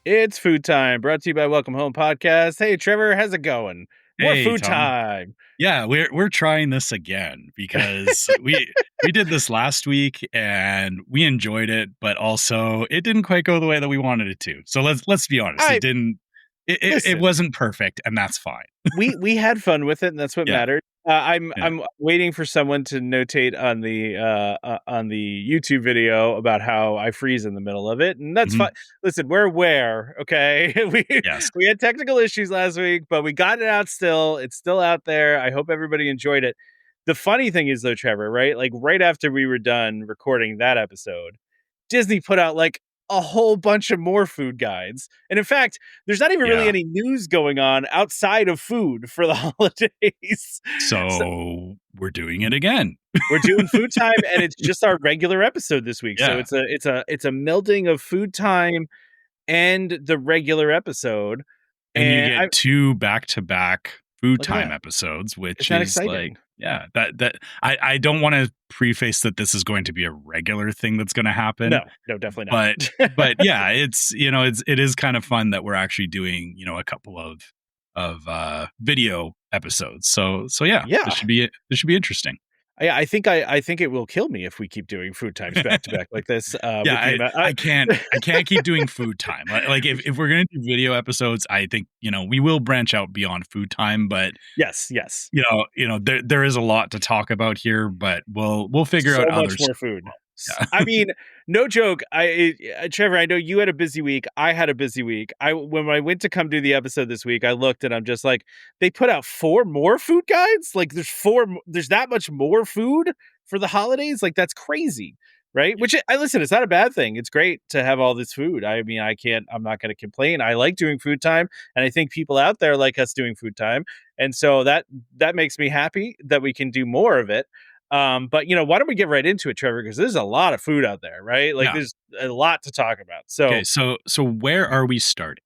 It's food time, brought to you by Welcome Home Podcast. Hey, Trevor, how's it going? More Hey, food Tom. time. Yeah, we're trying this again because we did this last week and we enjoyed it, but also it didn't quite go the way that we wanted it to. So let's be honest, it I didn't. It listen. wasn't perfect, and that's fine. We had fun with it, and that's what Yeah, mattered. I'm yeah. I'm waiting for someone to notate on the YouTube video about how I freeze in the middle of it, and that's Mhm. fine. Listen, we're aware, okay? we Yes. we had technical issues last week, but we got it out still. It's still out there. I hope everybody enjoyed it. The funny thing is though, Trevor, right? Like right after we were done recording that episode, Disney put out like a whole bunch of more food guides. And in fact, there's not even really Yeah. any news going on outside of food for the holidays. So So we're doing it again. we're doing food time and it's just our regular episode this week. So Yeah, it's a melding of food time and the regular episode. and you And I get two back-to-back food look at time that. episodes, which Isn't that is like, exciting? yeah, that I don't want to preface that this is going to be a regular thing that's going to happen. No, no, definitely but not. but yeah, it is kind of fun that we're actually doing a couple of video episodes. So yeah, Yeah. this should be interesting. I think it will kill me if we keep doing food times back to back like this. Yeah, With the amount, I can't keep doing food time. Like if we're gonna do video episodes, I think we will branch out beyond food time. But yes, yes. there is a lot to talk about here. But we'll figure So out much other more stuff food. as well. I mean, no joke. Trevor, I know you had a busy week. I had a busy week. When I went to come do the episode this week, I looked and I'm just like, they put out 4 more food guides. Like, there's that much more food for the holidays. Like, that's crazy, right? Yeah. Which I listen, it's not a bad thing. It's great to have all this food. I mean, I'm not going to complain. I like doing food time, and I think people out there like us doing food time, and so that makes me happy that we can do more of it. But why don't we get right into it, Trevor? Because there's a lot of food out there, right? Like Yeah. there's a lot to talk about. So Okay. So where are we starting?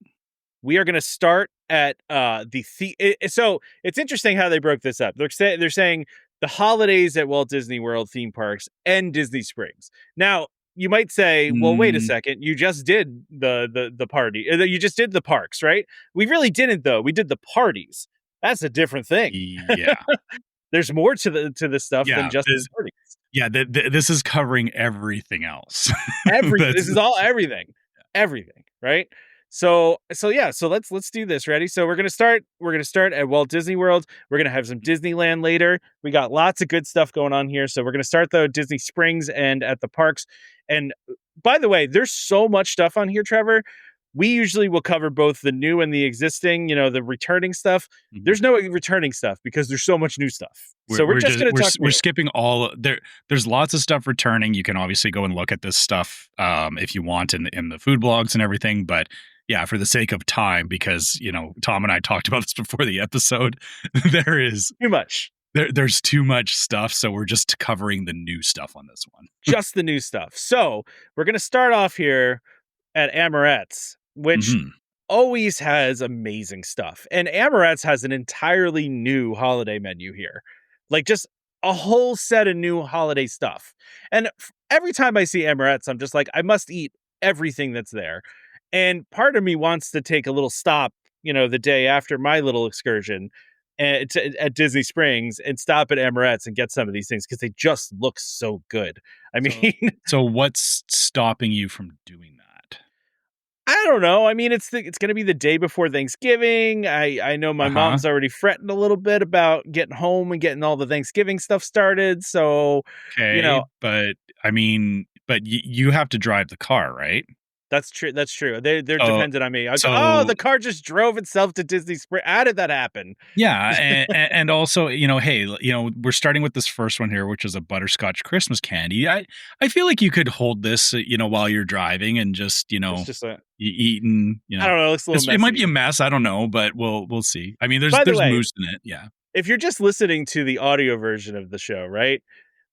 we are going to start at so it's interesting how they broke this up. They're saying the holidays at Walt Disney World theme parks and Disney Springs. Now you might say, well, wait a Mm, second, you just did the party, you just did the parks, right? We really didn't though. We did the parties. That's a different thing. yeah. There's more to the stuff than Yeah. just the parties. Yeah, this is covering everything else. This That's is all everything, right? So let's do this. Ready? So we're gonna start at Walt Disney World. We're gonna have some Disneyland later. We got lots of good stuff going on here. So we're gonna start though Disney Springs and at the parks. And by the way, there's so much stuff on here, Trevor. We usually will cover both the new and the existing, the returning stuff. Mhm. There's no returning stuff because there's so much new stuff. So we're We're just just gonna talk we're new. skipping all there. There's lots of stuff returning. You can obviously go and look at this stuff if you want in the food blogs and everything. But yeah, for the sake of time, because Tom and I talked about this before the episode, there is Too much. there's too much stuff. So we're just covering the new stuff on this one. Just the new stuff. So we're gonna start off here at Amorette's, which Hmm. always has amazing stuff. And Amorette's has an entirely new holiday menu here. Like just a whole set of new holiday stuff. And every time I see Amorette's, I'm just like, I must eat everything that's there. And part of me wants to take a little stop, the day after my little excursion at Disney Springs and stop at Amorette's and get some of these things because they just look so good. I So mean, so what's stopping you from doing that? I don't know. I mean, it's going to be the day before Thanksgiving. I know my Uh huh. mom's already fretting a little bit about getting home and getting all the Thanksgiving stuff started. So, you Okay, know, but I mean, but you have to drive the car, right? that's true. That's true. They're So dependent on me. Oh, so the car just drove itself to Disney Springs. How did that happen? yeah, and also, hey, we're starting with this first one here, which is a butterscotch Christmas candy. I feel like you could hold this, while you're driving and just, It's just eating, I don't know. It looks a little it might be a messy. mess. I don't know, but we'll see. I mean, there's By the there's way, moose in it. Yeah. if you're just listening to the audio version of the show, right?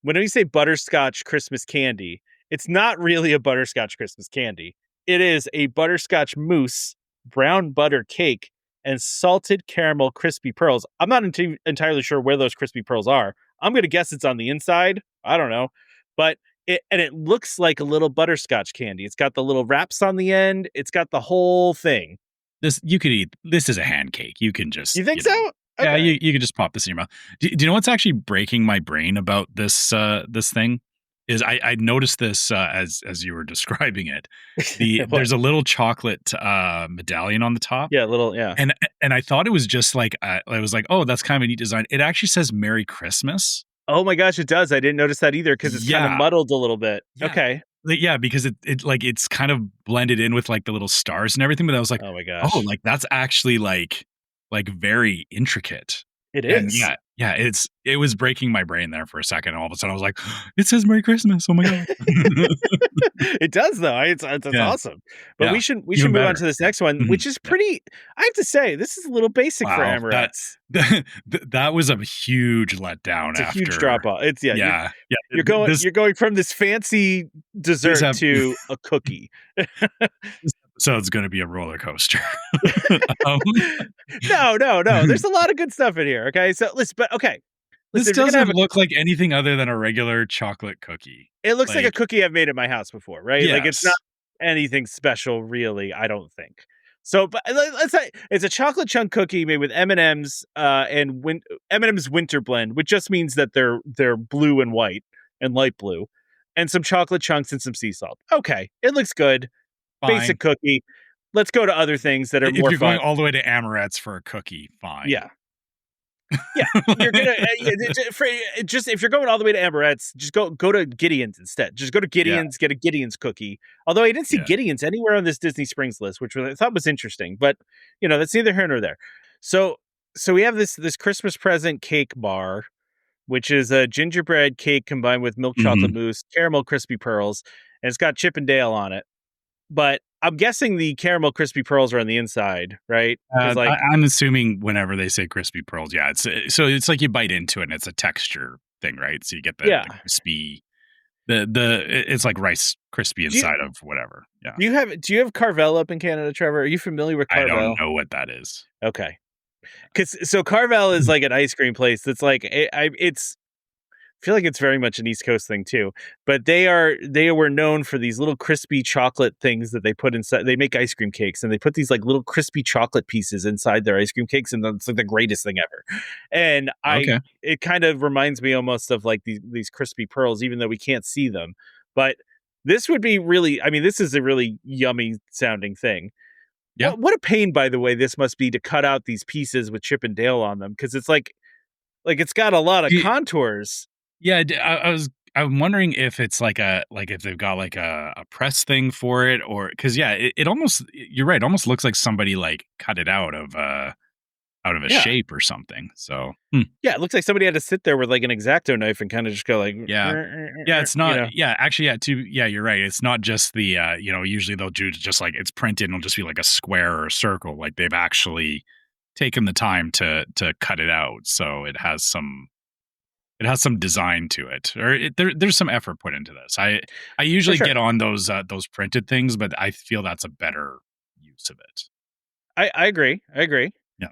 When we say butterscotch Christmas candy, it's not really a butterscotch Christmas candy. It is a butterscotch mousse, brown butter cake, and salted caramel crispy pearls. I'm not entirely sure where those crispy pearls are. I'm going to guess it's on the inside. I don't know. But and it looks like a little butterscotch candy. It's got the little wraps on the end. It's got the whole thing. This you could eat. This is a hand cake. You can just, You think so? yeah, Okay. you can just pop this in your mouth. Do you know what's actually breaking my brain about this thing? Is I noticed this as you were describing it. What? There's a little chocolate medallion on the top, Yeah, little. Yeah. and I thought it was just like I was like, oh, that's kind of a neat design. It actually says Merry Christmas. Oh my gosh, it does. I didn't notice that either because it's kind of Yeah, muddled a little bit. yeah. Okay. Like, yeah, because it like it's kind of blended in with like the little stars and everything. But I was like, Oh my oh, gosh. like that's actually like very intricate. It And is. yeah, it was breaking my brain there for a second. And all of a sudden I was like, it says Merry Christmas. Oh my God. It does though. It's Yeah. awesome. But Yeah. we should Even move on better. to this next one, Mhm. which is Yeah. pretty. I have to say, this is a little basic for Wow. That Amarettes. that was a huge letdown It's a huge after. drop off. It's yeah. Yeah. Yeah. You're going from this fancy This dessert ep- to a cookie. this episode's going to be a roller coaster. um, No. There's a lot of good stuff in here. Okay, so listen, but okay, this listen. If you're gonna doesn't have a, look like anything other than a regular chocolate cookie. it looks like a Like, cookie I've made at my house before, right? Like it's not yes, anything special, really. I don't think. So, but let's say it's a chocolate chunk cookie made with M and M's and M&M's winter blend, which just means that they're blue and white and light blue, and some chocolate chunks and some sea salt. Okay, it looks good. fine. Basic cookie. Let's go to other things that are If more you're going fun. all the way to Amaret's for a cookie, fine. Yeah, yeah. You're gonna just if you're going all the way to Amaret's, just go to Gideon's instead. Just go to Yeah, Gideon's, get a Gideon's cookie. Although I didn't see yeah. Gideon's anywhere on this Disney Springs list, which I thought was interesting. But that's neither here nor there. So we have this Christmas present cake bar, which is a gingerbread cake combined with milk chocolate Mhm. mousse, caramel crispy pearls, and it's got Chip and Dale on it. But I'm guessing the caramel crispy pearls are on the inside, right? Because I'm assuming whenever they say crispy pearls, yeah, so it's like you bite into it and it's a texture thing, right? So you get the yeah. crispy, it's like Rice crispy Do you inside of whatever. Yeah, do you have Carvel up in Canada, Trevor? Are you familiar with I don't Carvel? know what that is. Okay, because so Carvel is like an ice cream place that's like it's I feel like it's very much an East Coast thing too. But they were known for these little crispy chocolate things that they put inside. They make ice cream cakes and they put these like little crispy chocolate pieces inside their ice cream cakes, and it's like the greatest thing ever. And Okay, it kind of reminds me almost of like these crispy pearls, even though we can't see them. But this would be really, I mean, this is a really yummy sounding thing. yeah. What a pain, by the way, this must be to cut out these pieces with Chip and Dale on them because it's like it's got a lot of contours. Yeah, I'm wondering if it's like if they've got like a press thing for it, or because yeah, it almost, you're right, it almost looks like somebody like cut it out of a Yeah. shape or something. So Yeah, it looks like somebody had to sit there with like an X-Acto knife and kind of just go like, yeah, yeah, it's you not. know. Yeah, actually, yeah, you're right. It's not just the usually they'll do just like it's printed and it'll just be like a square or a circle. Like they've actually taken the time to cut it out, so it has some design to it, or there's some effort put into this. I For usually sure. get on those printed things, but I feel that's a better use of it. I agree. I agree. Yeah.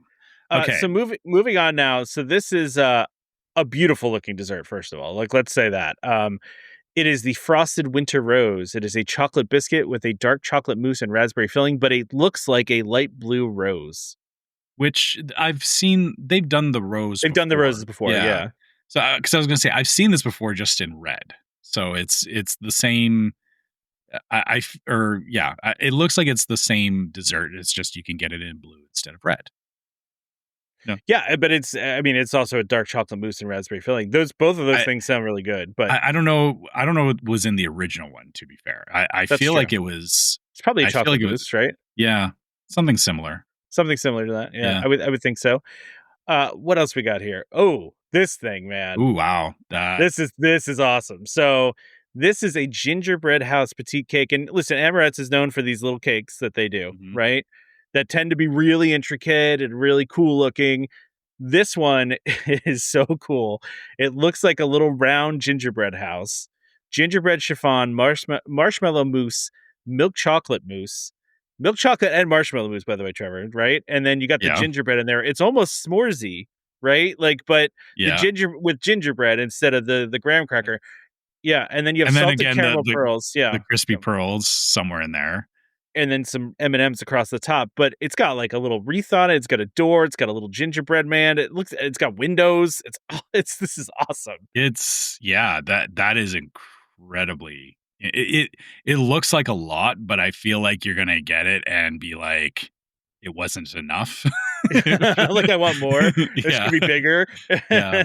Okay. So moving on now. So this is a beautiful looking dessert. First of all, like let's say that it is the frosted winter rose. It is a chocolate biscuit with a dark chocolate mousse and raspberry filling, but it looks like a light blue rose. Which I've seen, they've done the rose They've done the before. roses before. Yeah. Yeah. So, because I was going to say, I've seen this before just in red. So it's the same. It looks like it's the same dessert. It's just you can get it in blue instead of red. No, Yeah, but I mean, it's also a dark chocolate mousse and raspberry filling. Both of those I, things sound really good, but I don't know. I don't know what was in the original one. To be fair, I that's feel true. like it was. It's probably a I feel like chocolate it was. mousse, right? Yeah, something similar. Something similar to that. Yeah, Yeah. I would think so. What else we got here? Oh, this thing, man. Ooh, wow. That. This is awesome. So this is a gingerbread house petite cake. And listen, Amaret's is known for these little cakes that they do, Mhm. right? That tend to be really intricate and really cool looking. This one is so cool. It looks like a little round gingerbread house. Gingerbread chiffon, marshmallow mousse, milk chocolate mousse. Milk chocolate and marshmallow mousse, by the way, Trevor, right? And then you got the Yeah. gingerbread in there. It's almost s'moresy, right? Like, but the Yeah. gingerbread instead of the graham cracker. Yeah, and then you have And then salted again, caramel pearls, the yeah, crispy pearls somewhere in there. and then some M&Ms across the top, but it's got, like, a little wreath on it, it's got a door, it's got a little gingerbread man, it's got windows, it's this is awesome. It's yeah, that is incredibly it looks like a lot, but I feel like you're gonna get it and be like, "It wasn't enough." Like, I want more, it should Yeah, be bigger. yeah.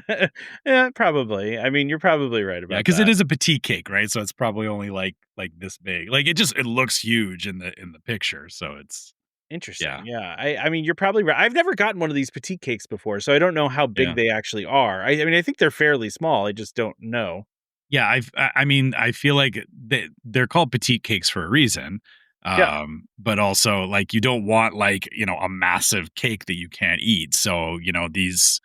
Yeah, probably, I mean, you're probably right Yeah, about because it that. is a petite cake, right? So it's probably only like this big. Like, it looks huge in the picture, so it's Interesting, yeah, yeah, I mean, you're probably right. I've never gotten one of these petite cakes before, so I don't know how big yeah. they actually are. I mean, I think they're fairly small, I just don't know. Yeah, I mean, I feel like they're called petite cakes for a reason, Yeah. but also, like, you don't want, like, a massive cake that you can't eat, so, these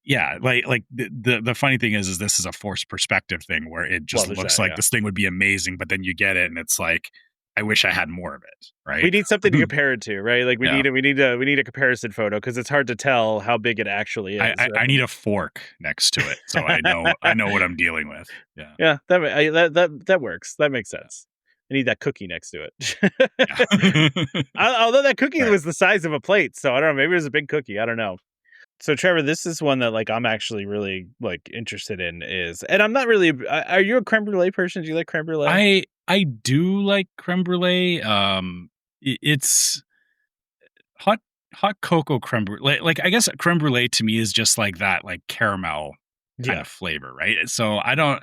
yeah, like, the funny thing is this is a forced perspective thing where it Well, just there's looks that, like yeah. this thing would be amazing, but then you get it and it's like, "I wish I had more of it," We right? need something to compare it to, right? Like, Yeah. we need a comparison photo because it's hard to tell how big it actually I is, I I right? need a fork next to it, so I know what I'm dealing with. Yeah. Yeah, that works, that makes sense. I need that cookie next to it. Yeah. Although that cookie Right. was the size of a plate, so I don't know, maybe it was a big cookie, I don't know. So Trevor, this is one that, like, I'm actually really, like, interested in is and I'm not really are you a crème brûlée person? Do you like crème brûlée? I do like crème brûlée, it's hot hot cocoa crème brûlée like, I guess crème brûlée to me is just like that, like, caramel kind Yeah. of flavor, right? So, I don't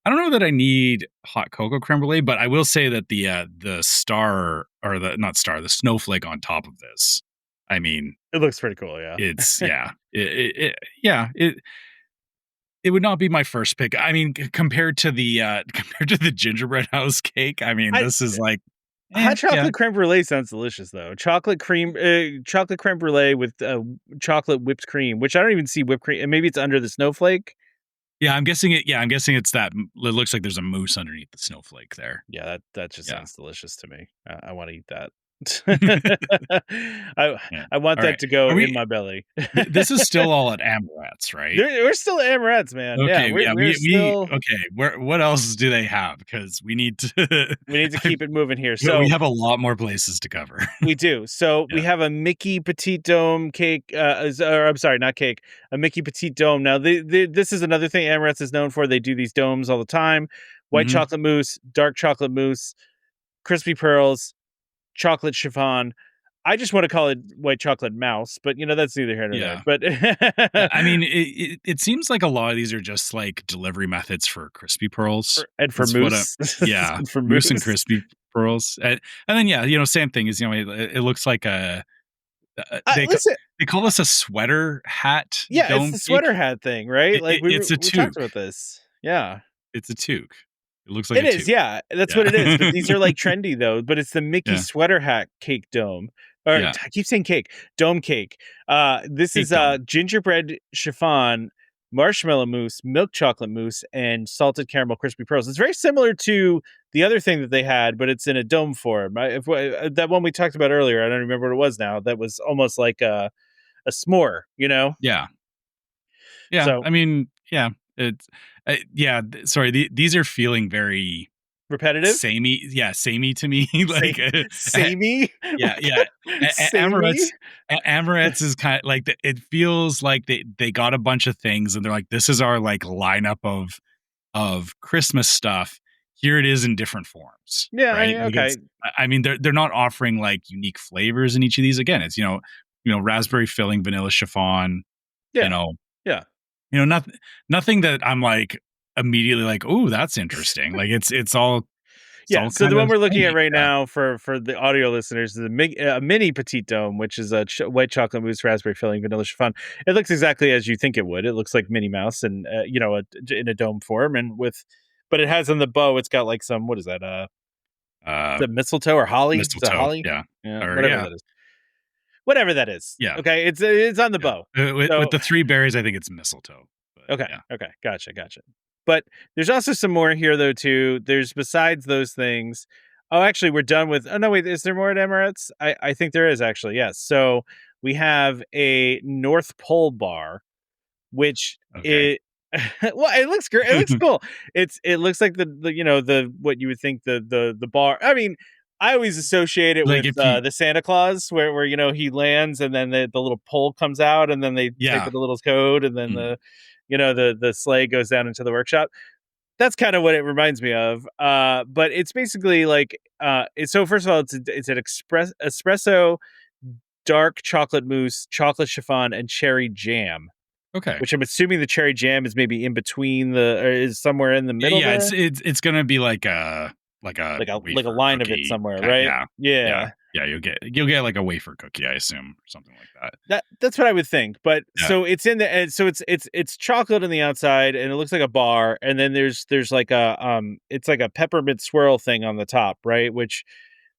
know that I need hot cocoa crème brûlée, but I will say that the star or the not star, the snowflake on top of this, I mean, It looks pretty cool, yeah. it's yeah, yeah, it would not be my first pick. I mean, compared to the compared to the gingerbread house cake, I mean, I this is like, Hot yeah. chocolate crème brûlée sounds delicious, though. Chocolate crème brûlée with, chocolate whipped cream, which I don't even see whipped cream and maybe it's under the snowflake? I'm guessing it's that it looks like there's a mousse underneath the snowflake there. Yeah, that just Yeah. sounds delicious to me. I wanna eat that. I Yeah. I want All that right. to go Are in we my belly. this is still all at Amorette's, right? We're still Amorette's, man. Yeah, Okay, yeah, we're we still okay, what else do they have? Because we need to we need to I keep it moving here. we So have a lot more places to cover. we do. So we Yeah. have a Mickey Petite Dome cake, or I'm sorry, not cake, a Mickey Petite Dome. Now, this is another thing Amaret's is known for. They do these domes all the time. White Mhm. chocolate mousse, dark chocolate mousse, crispy pearls, chocolate chiffon. I just want to call it white chocolate mouse, but that's neither here nor there. Yeah. But I mean, it seems like a lot of these are just, like, delivery methods for crispy pearls. and for Is what I mousse, yeah, and for mousse and mousse. crispy pearls, and then, yeah, same thing is, it looks like a they ca Listen, they call this a sweater hat yeah, it's dome the sweater cake. hat thing, right? Like It's a we talked toque. about this. Yeah. It's a toque. It looks like It a is, toque. yeah, that's what Yeah. it is, but these are, like, trendy, though, but it's the Mickey Yeah. sweater hat cake dome, or Yeah. I keep saying cake, dome cake. This Cake is, dome. gingerbread chiffon, marshmallow mousse, milk chocolate mousse, and salted caramel crispy pearls. It's very similar to the other thing that they had, but it's in a dome form. That one we talked about earlier, I don't remember what it was now, that was almost like a s'more, you know? Yeah. Yeah. So, I mean, yeah, it's yeah, sorry, these are feeling very repetitive? samey, yeah, samey to me, Say like, samey? yeah, Like, yeah. samey? Amorette's is kind of like it feels like they got a bunch of things and they're like, this is our like lineup of Christmas stuff. Here it is in different forms, Yeah, right? Like okay. I mean, they're not offering like unique flavors in each of these. Again, it's raspberry filling, vanilla chiffon, you Yeah, know, yeah. nothing that I'm like immediately like, oh, that's interesting. Like it's Yeah, all so the kind one of we're looking at samey. right Yeah. now for the audio listeners is a mini petite dome, which is a white chocolate mousse, raspberry filling, vanilla chiffon. It looks exactly as you think it would. It looks like Minnie Mouse, and in a dome form, but it has on the bow. It's got like some what is that? Uh, Is it mistletoe or holly? Is it mistletoe. holly? Yeah. Yeah, Or whatever yeah. that is. Whatever that is. Yeah. Okay, it's on the Yeah. bow. With So the three berries, I think it's mistletoe. But okay, yeah. okay, gotcha. But there's also some more here though too. There's besides those things. Oh, actually, we're done with. Oh no, wait, is there more at Emirates? I think there is actually. Yes. So we have a North Pole bar, which Okay. it Well, it looks great. It looks cool. It looks like the the what you would think the bar. I mean, I always associate it Like with if you the Santa Claus, where he lands and then the little pole comes out and then they type yeah. in the little code and then Mm. the sleigh goes down into the workshop. That's kind of what it reminds me of. But it's basically like so first of all, it's an espresso, dark chocolate mousse, chocolate chiffon, and cherry jam. Okay. Which I'm assuming the cherry jam is maybe in between or is somewhere in the middle Yeah, there? it's gonna be like a Like a wafer line of it cookie. somewhere, right? Yeah. Yeah. Yeah. Yeah, you'll get like a wafer cookie, I assume, or something like that. That's what I would think. But Yeah. so it's in the and so it's chocolate on the outside and it looks like a bar, and then there's like a it's like a peppermint swirl thing on the top, right? Which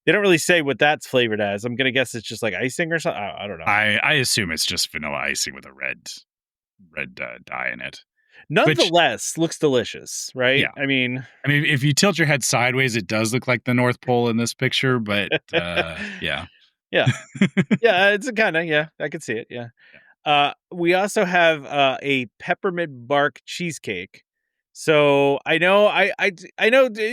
they don't really say what that's flavored as. I'm gonna guess it's just like icing or something. I don't know. I assume it's just vanilla icing with a red dye in it. Which Nonetheless, looks delicious, right? yeah. I mean, I mean, if you tilt your head sideways, it does look like the North Pole in this picture, but yeah. yeah. Yeah, it's a kinda, yeah, I can see it, yeah. Yeah. We also have, a peppermint bark cheesecake. So, I know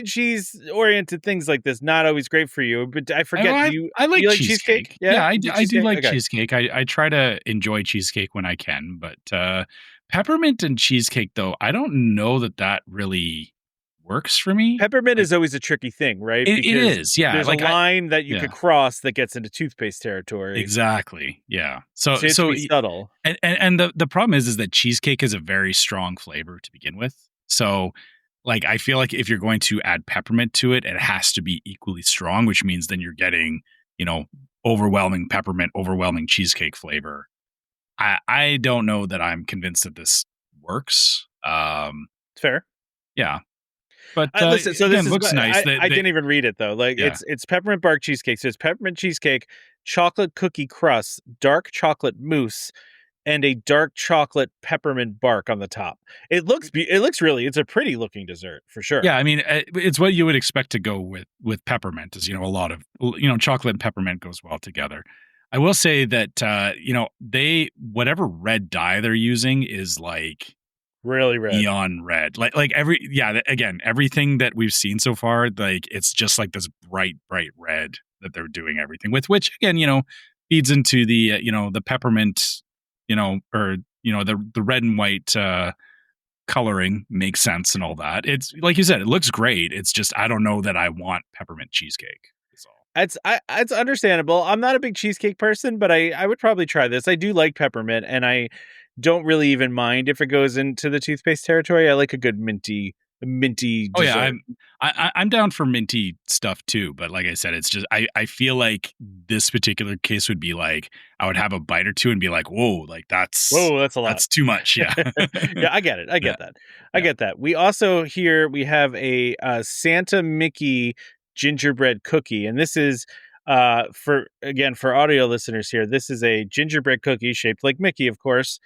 cheese-oriented things like this, not always great for you, but I I forget, I I do like you like cheesecake? cheesecake. Yeah? Yeah, You I do cheesecake? like Okay. cheesecake. I try to enjoy cheesecake when I can, but, peppermint and cheesecake, though, I don't know that that really works for me. Peppermint Like, is always a tricky thing, right? it Because is, yeah, there's a like, I line that you could yeah, cross that gets into toothpaste territory, exactly, yeah. so you have to be subtle. And the problem is that cheesecake is a very strong flavor to begin with. So, like, I feel like if you're going to add peppermint to it, it has to be equally strong, which means then you're getting, you know, overwhelming peppermint, overwhelming cheesecake flavor. I don't know that I'm convinced that this works. Fair. Yeah, but Listen, so this again, is looks what nice. I didn't even read it though. Like Yeah. it's peppermint bark cheesecake. So it's peppermint cheesecake, chocolate cookie crust, dark chocolate mousse, and a dark chocolate peppermint bark on the top. It looks really it's a pretty looking dessert for sure. Yeah, I mean, it's what you would expect to go with peppermint. Is a lot of chocolate and peppermint goes well together. I will say that they whatever red dye they're using is like Really red. neon red. Again, everything that we've seen so far, like it's just like this bright red that they're doing everything with, which again, feeds into the the peppermint, or the red and white coloring makes sense and all that. It's like you said, it looks great. It's just I don't know that I want peppermint cheesecake. That's all. It's understandable. I'm not a big cheesecake person, but I would probably try this. I do like peppermint, and I don't really even mind if it goes into the toothpaste territory. I like a good minty Oh yeah, dessert. I'm down for minty stuff too, but like I said, it's just I feel like this particular case would be like I would have a bite or two and be like, whoa, like Whoa, that's a lot. that's too much. Yeah. Yeah, I get it. I Yeah. get that. I Yeah. get that. We have a Santa Mickey gingerbread cookie, and this is for audio listeners here. This is a gingerbread cookie shaped like Mickey, of course,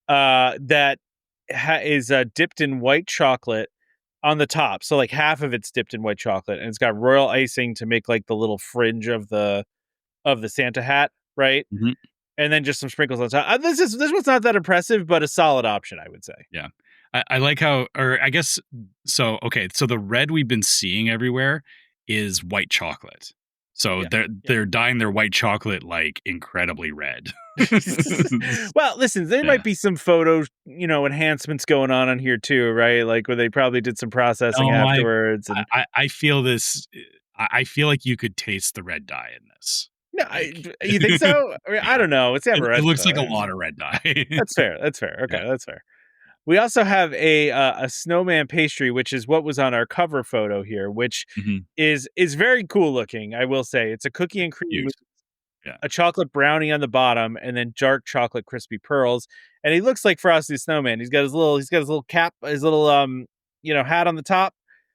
that is dipped in white chocolate on the top. So like half of it's dipped in white chocolate, and it's got royal icing to make like the little fringe of the Santa hat, right? Mhm. And then just some sprinkles on top. This one's not that impressive, but a solid option, I would say. Yeah. I like how, or I guess, so, okay. So the red we've been seeing everywhere is white chocolate. So Yeah. they're dyeing their white chocolate like incredibly red. Well, listen, there Yeah. might be some photo, enhancements going on here too, right? Like where they probably did some processing No, afterwards, and I feel this. I feel like you could taste the red dye in this. no, Like, you think so? I mean, I yeah, don't know. It's it Amaretto, looks like a though. lot of red dye. That's fair. That's fair. Okay, Yeah. that's fair. We also have a snowman pastry, which is what was on our cover photo here, which Mhm. is very cool looking. I will say it's a cookie and cream Cute. mousse, Yeah. a chocolate brownie on the bottom, and then dark chocolate crispy pearls. And he looks like Frosty the Snowman. He's got his little cap, his little hat on the top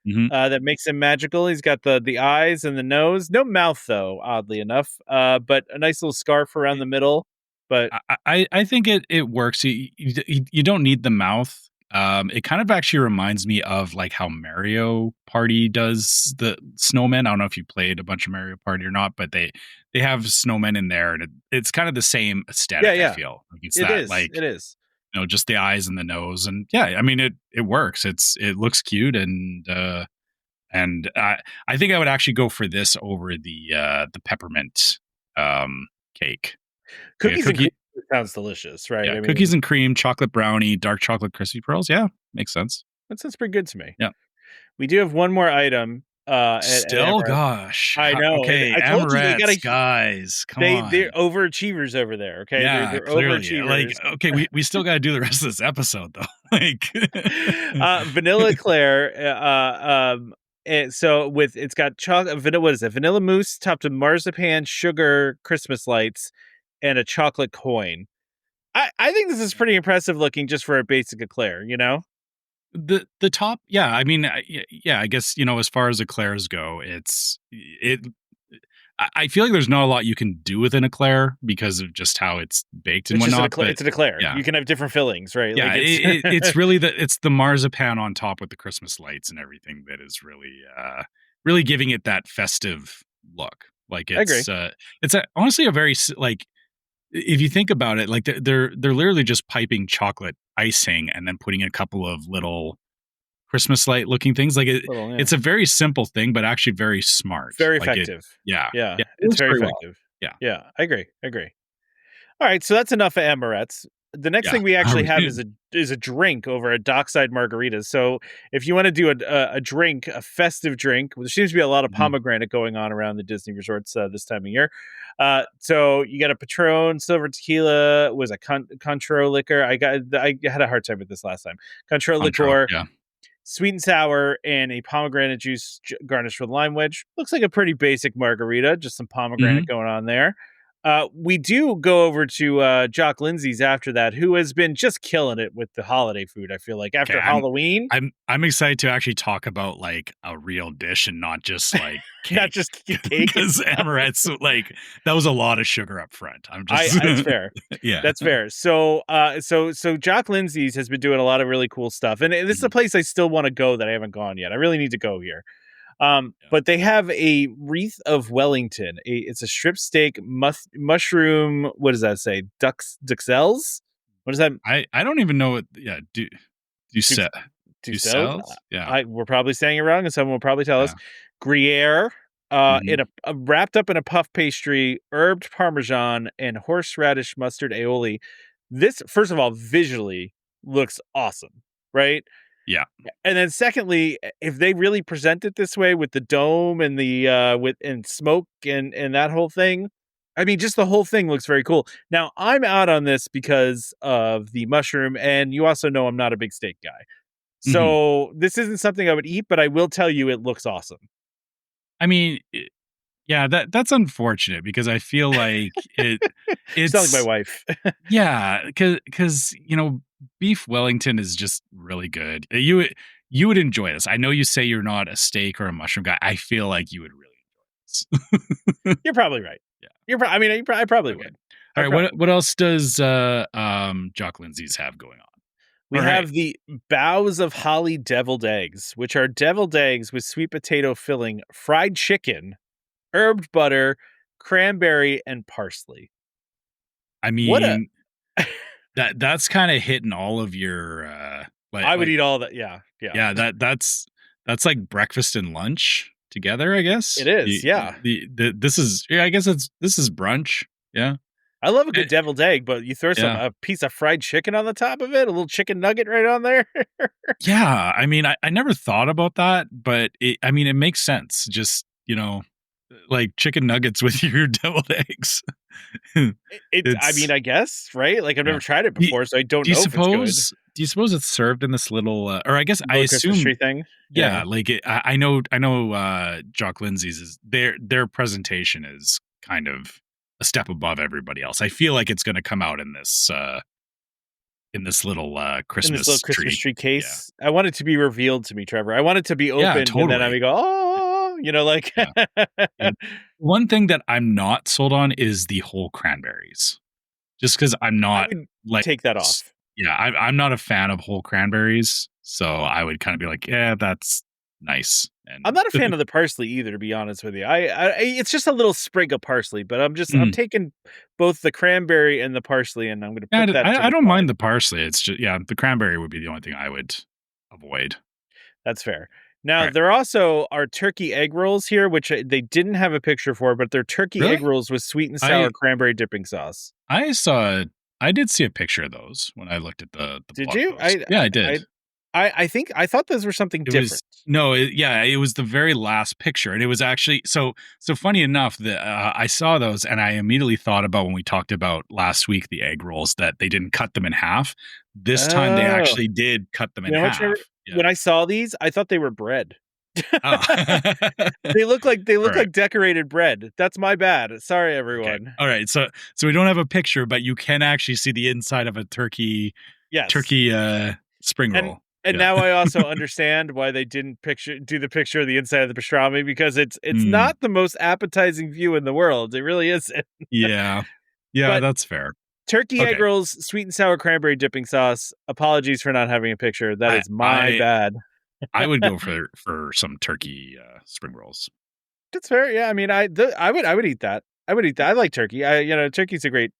Mhm. that makes him magical. He's got the eyes and the nose, no mouth though, oddly enough. But a nice little scarf around the middle. But I think it works. You don't need the mouth. It kind of actually reminds me of like how Mario Party does the snowmen. I don't know if you played a bunch of Mario Party or not, but they have snowmen in there, and it's kind of the same yeah, aesthetic. I yeah, feel like it's it that is. like It is. just the eyes and the nose, and yeah, I mean it works. It looks cute, and I think I would actually go for this over the peppermint cake. Like a Cookies and cream cookie, sounds delicious, right? yeah, I cookies mean, and cream, chocolate brownie, dark chocolate crispy pearls. Yeah, makes sense. that sounds pretty good to me. Yeah. We do have one more item, at Still, Amaretto. gosh. I know, and Okay, I told you they got a Amarettes, guys, come they're on. overachievers over there, okay? Yeah, They're clearly. Like, overachievers. okay, we still got to do the rest of this episode though. Like, Vanilla eclair, and so with it's got chocolate vanilla what is it? Vanilla mousse topped with marzipan, sugar, Christmas lights, and a chocolate coin. I think this is pretty impressive looking just for a basic eclair, you know? the top, yeah. I mean, yeah. I guess as far as eclairs go, it. I feel like there's not a lot you can do with an eclair because of just how it's baked and It's just whatnot. But it's an eclair. yeah, You can have different fillings, right? yeah, Like it's it's really the marzipan on top with the Christmas lights and everything that is really giving it that festive look. Like I agree. it's honestly a very like if you think about it, like they're literally just piping chocolate icing and then putting a couple of little Christmas light looking things. Like Little, yeah. it's a very simple thing, but actually very smart. Very Like it, effective. yeah, Yeah, yeah, it it's works very very well. effective. Yeah, Yeah, I agree. I agree. All right, so that's enough of amarettes. The next yeah. thing we Are actually have we? is a drink over at Dockside Margaritas. So if you want to do a drink, a festive drink, there seems to be a lot of Mhm. pomegranate going on around the Disney resorts this time of year. So you got a Patron silver tequila, was a Contro liquor. I had a hard time with this last time. Contro Contro, liqueur, yeah. sweet and sour, and a pomegranate juice garnished with lime wedge. Looks like a pretty basic margarita, just some pomegranate Mhm. going on there. We do go over to Jock Lindsay's after that, who has been just killing it with the holiday food. I feel like Okay, after Halloween, I'm excited to actually talk about like a real dish and not just like not cake. just cake. Because amaretto, like that was a lot of sugar up front. I'm just That's fair. yeah. That's fair. So Jock Lindsay's has been doing a lot of really cool stuff, and this is a Mhm. place I still want to go that I haven't gone yet. I really need to go here. Yeah. But they have a wreath of Wellington. It's a strip steak, mushroom. What does that say? Duxelles. What does that? I don't even know what. Yeah, do Dux, set do Duxelles? cells? Yeah, We're probably saying it wrong, and someone will probably tell us. yeah. Gruyere, Mhm. in a wrapped up in a puff pastry, herbed parmesan, and horseradish mustard aioli. This, first of all, visually looks awesome, right? Yeah. And then secondly, if they really present it this way with the dome and the with and smoke and that whole thing, I mean, just the whole thing looks very cool. Now, I'm out on this because of the mushroom, and you also know I'm not a big steak guy. Mhm. So this isn't something I would eat, but I will tell you it looks awesome. I mean, yeah, that's unfortunate because I feel like You sound like my it's wife. yeah, because beef Wellington is just really good. You would enjoy this. I know you say you're not a steak or a mushroom guy. I feel like you would really enjoy this. You're probably right. Yeah, I mean, I probably okay. would. All I right, probably what else does Jock Lindsay's have going on? We All right. have the Boughs of Holly deviled eggs, which are deviled eggs with sweet potato filling, fried chicken, herbed butter, cranberry, and parsley. I What a mean, that's kind of hitting all of your I would like eat all that. Yeah, yeah. yeah, that's like breakfast and lunch together, I It guess. is. Yeah. This is yeah, I guess this is brunch. Yeah. I love a Eh, good deviled egg, but you throw yeah. a piece of fried chicken on the top of it, a little chicken nugget right on there. Yeah, I mean, I never thought about that, but I mean, it makes sense. Just, like chicken nuggets with your deviled eggs. I mean, It's I guess, right? Like I've yeah. never tried it Do you before, so I don't do you know if it's good. suppose do you suppose it's served in this little, or I guess I Little Christmas assume tree thing. Yeah. yeah, like I know, Jock Lindsay's is their presentation is kind of a step above everybody else. I feel like it's gonna come out in this little, In this little Christmas Christmas tree. tree Yeah. case. I want it to be revealed to me, Trevor. I want it to be Yeah, opened, and then I totally. would go, "Oh," like Yeah. And one thing that I'm not sold on is the whole cranberries. Just because 'cause I'm I not would like take that s off. yeah, I'm not a fan of whole cranberries, so I would kinda be like, "Yeah, that's nice. I'm And not a fan of the parsley either, to be honest with you. It's just a little sprig of parsley, but I'm mm, taking both the cranberry and the parsley, and I'm going to yeah, put that to I the don't side. mind the parsley. It's just the cranberry would be the only thing I would avoid. That's fair. Now, Right. there also are turkey egg rolls here, which they didn't have a picture for, but they're turkey egg Really? rolls with sweet and sour I cranberry dipping sauce. I saw I did see a picture of those when I looked at the Did blog you? post. Yeah, I I, did. I think I thought those were something It was different. no, yeah, it was the very last picture, and it was actually so funny enough that I saw those, and I immediately thought about when we talked about last week the egg rolls that they didn't cut them in half. This time they Oh, actually did cut them in you know what, Trevor? half. Yeah. When I saw these, I thought they were bread. Oh. They All look right. like decorated bread. That's my bad. Sorry, Okay. everyone. All right. So we don't have a picture, but you can actually see the inside of a Yes. turkey spring And roll. and Yeah. now I also understand why they didn't do the picture of the inside of the pastrami, because it's Mm, not the most appetizing view in the world. It really isn't. yeah. Yeah, But that's fair. turkey egg Okay. rolls, sweet and sour cranberry dipping sauce. Apologies for not having a picture. That I is my I bad. I would go for some turkey spring rolls. That's fair. Yeah, I mean, I would eat that. I would eat that. I like turkey. Turkey's a great.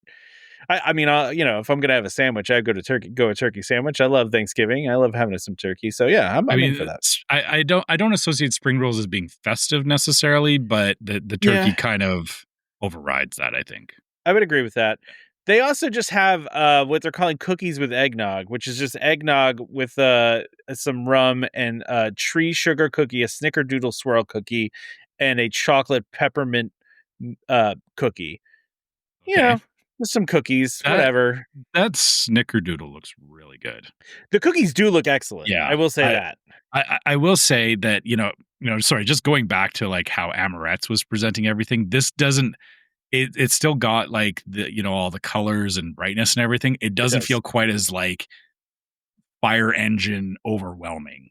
I mean, if I'm gonna have a sandwich, I'd go a turkey sandwich. I love Thanksgiving. I love having some turkey. So yeah, I I'm in mean, for that. I don't associate spring rolls as being festive necessarily, but the turkey Yeah, kind of overrides that, I think. I would agree with that. They also just have what they're calling cookies with eggnog, which is just eggnog with some rum and tree sugar cookie, a snickerdoodle swirl cookie, and a chocolate peppermint cookie. You Okay. know, just some cookies, That whatever. that snickerdoodle looks really good. The cookies do look excellent. I Yeah. will say I that. I will say that, sorry, just going back to like how Amaret's was presenting everything, this doesn't it still got like all the colors and brightness and everything. It It doesn't does. feel quite as like fire engine overwhelming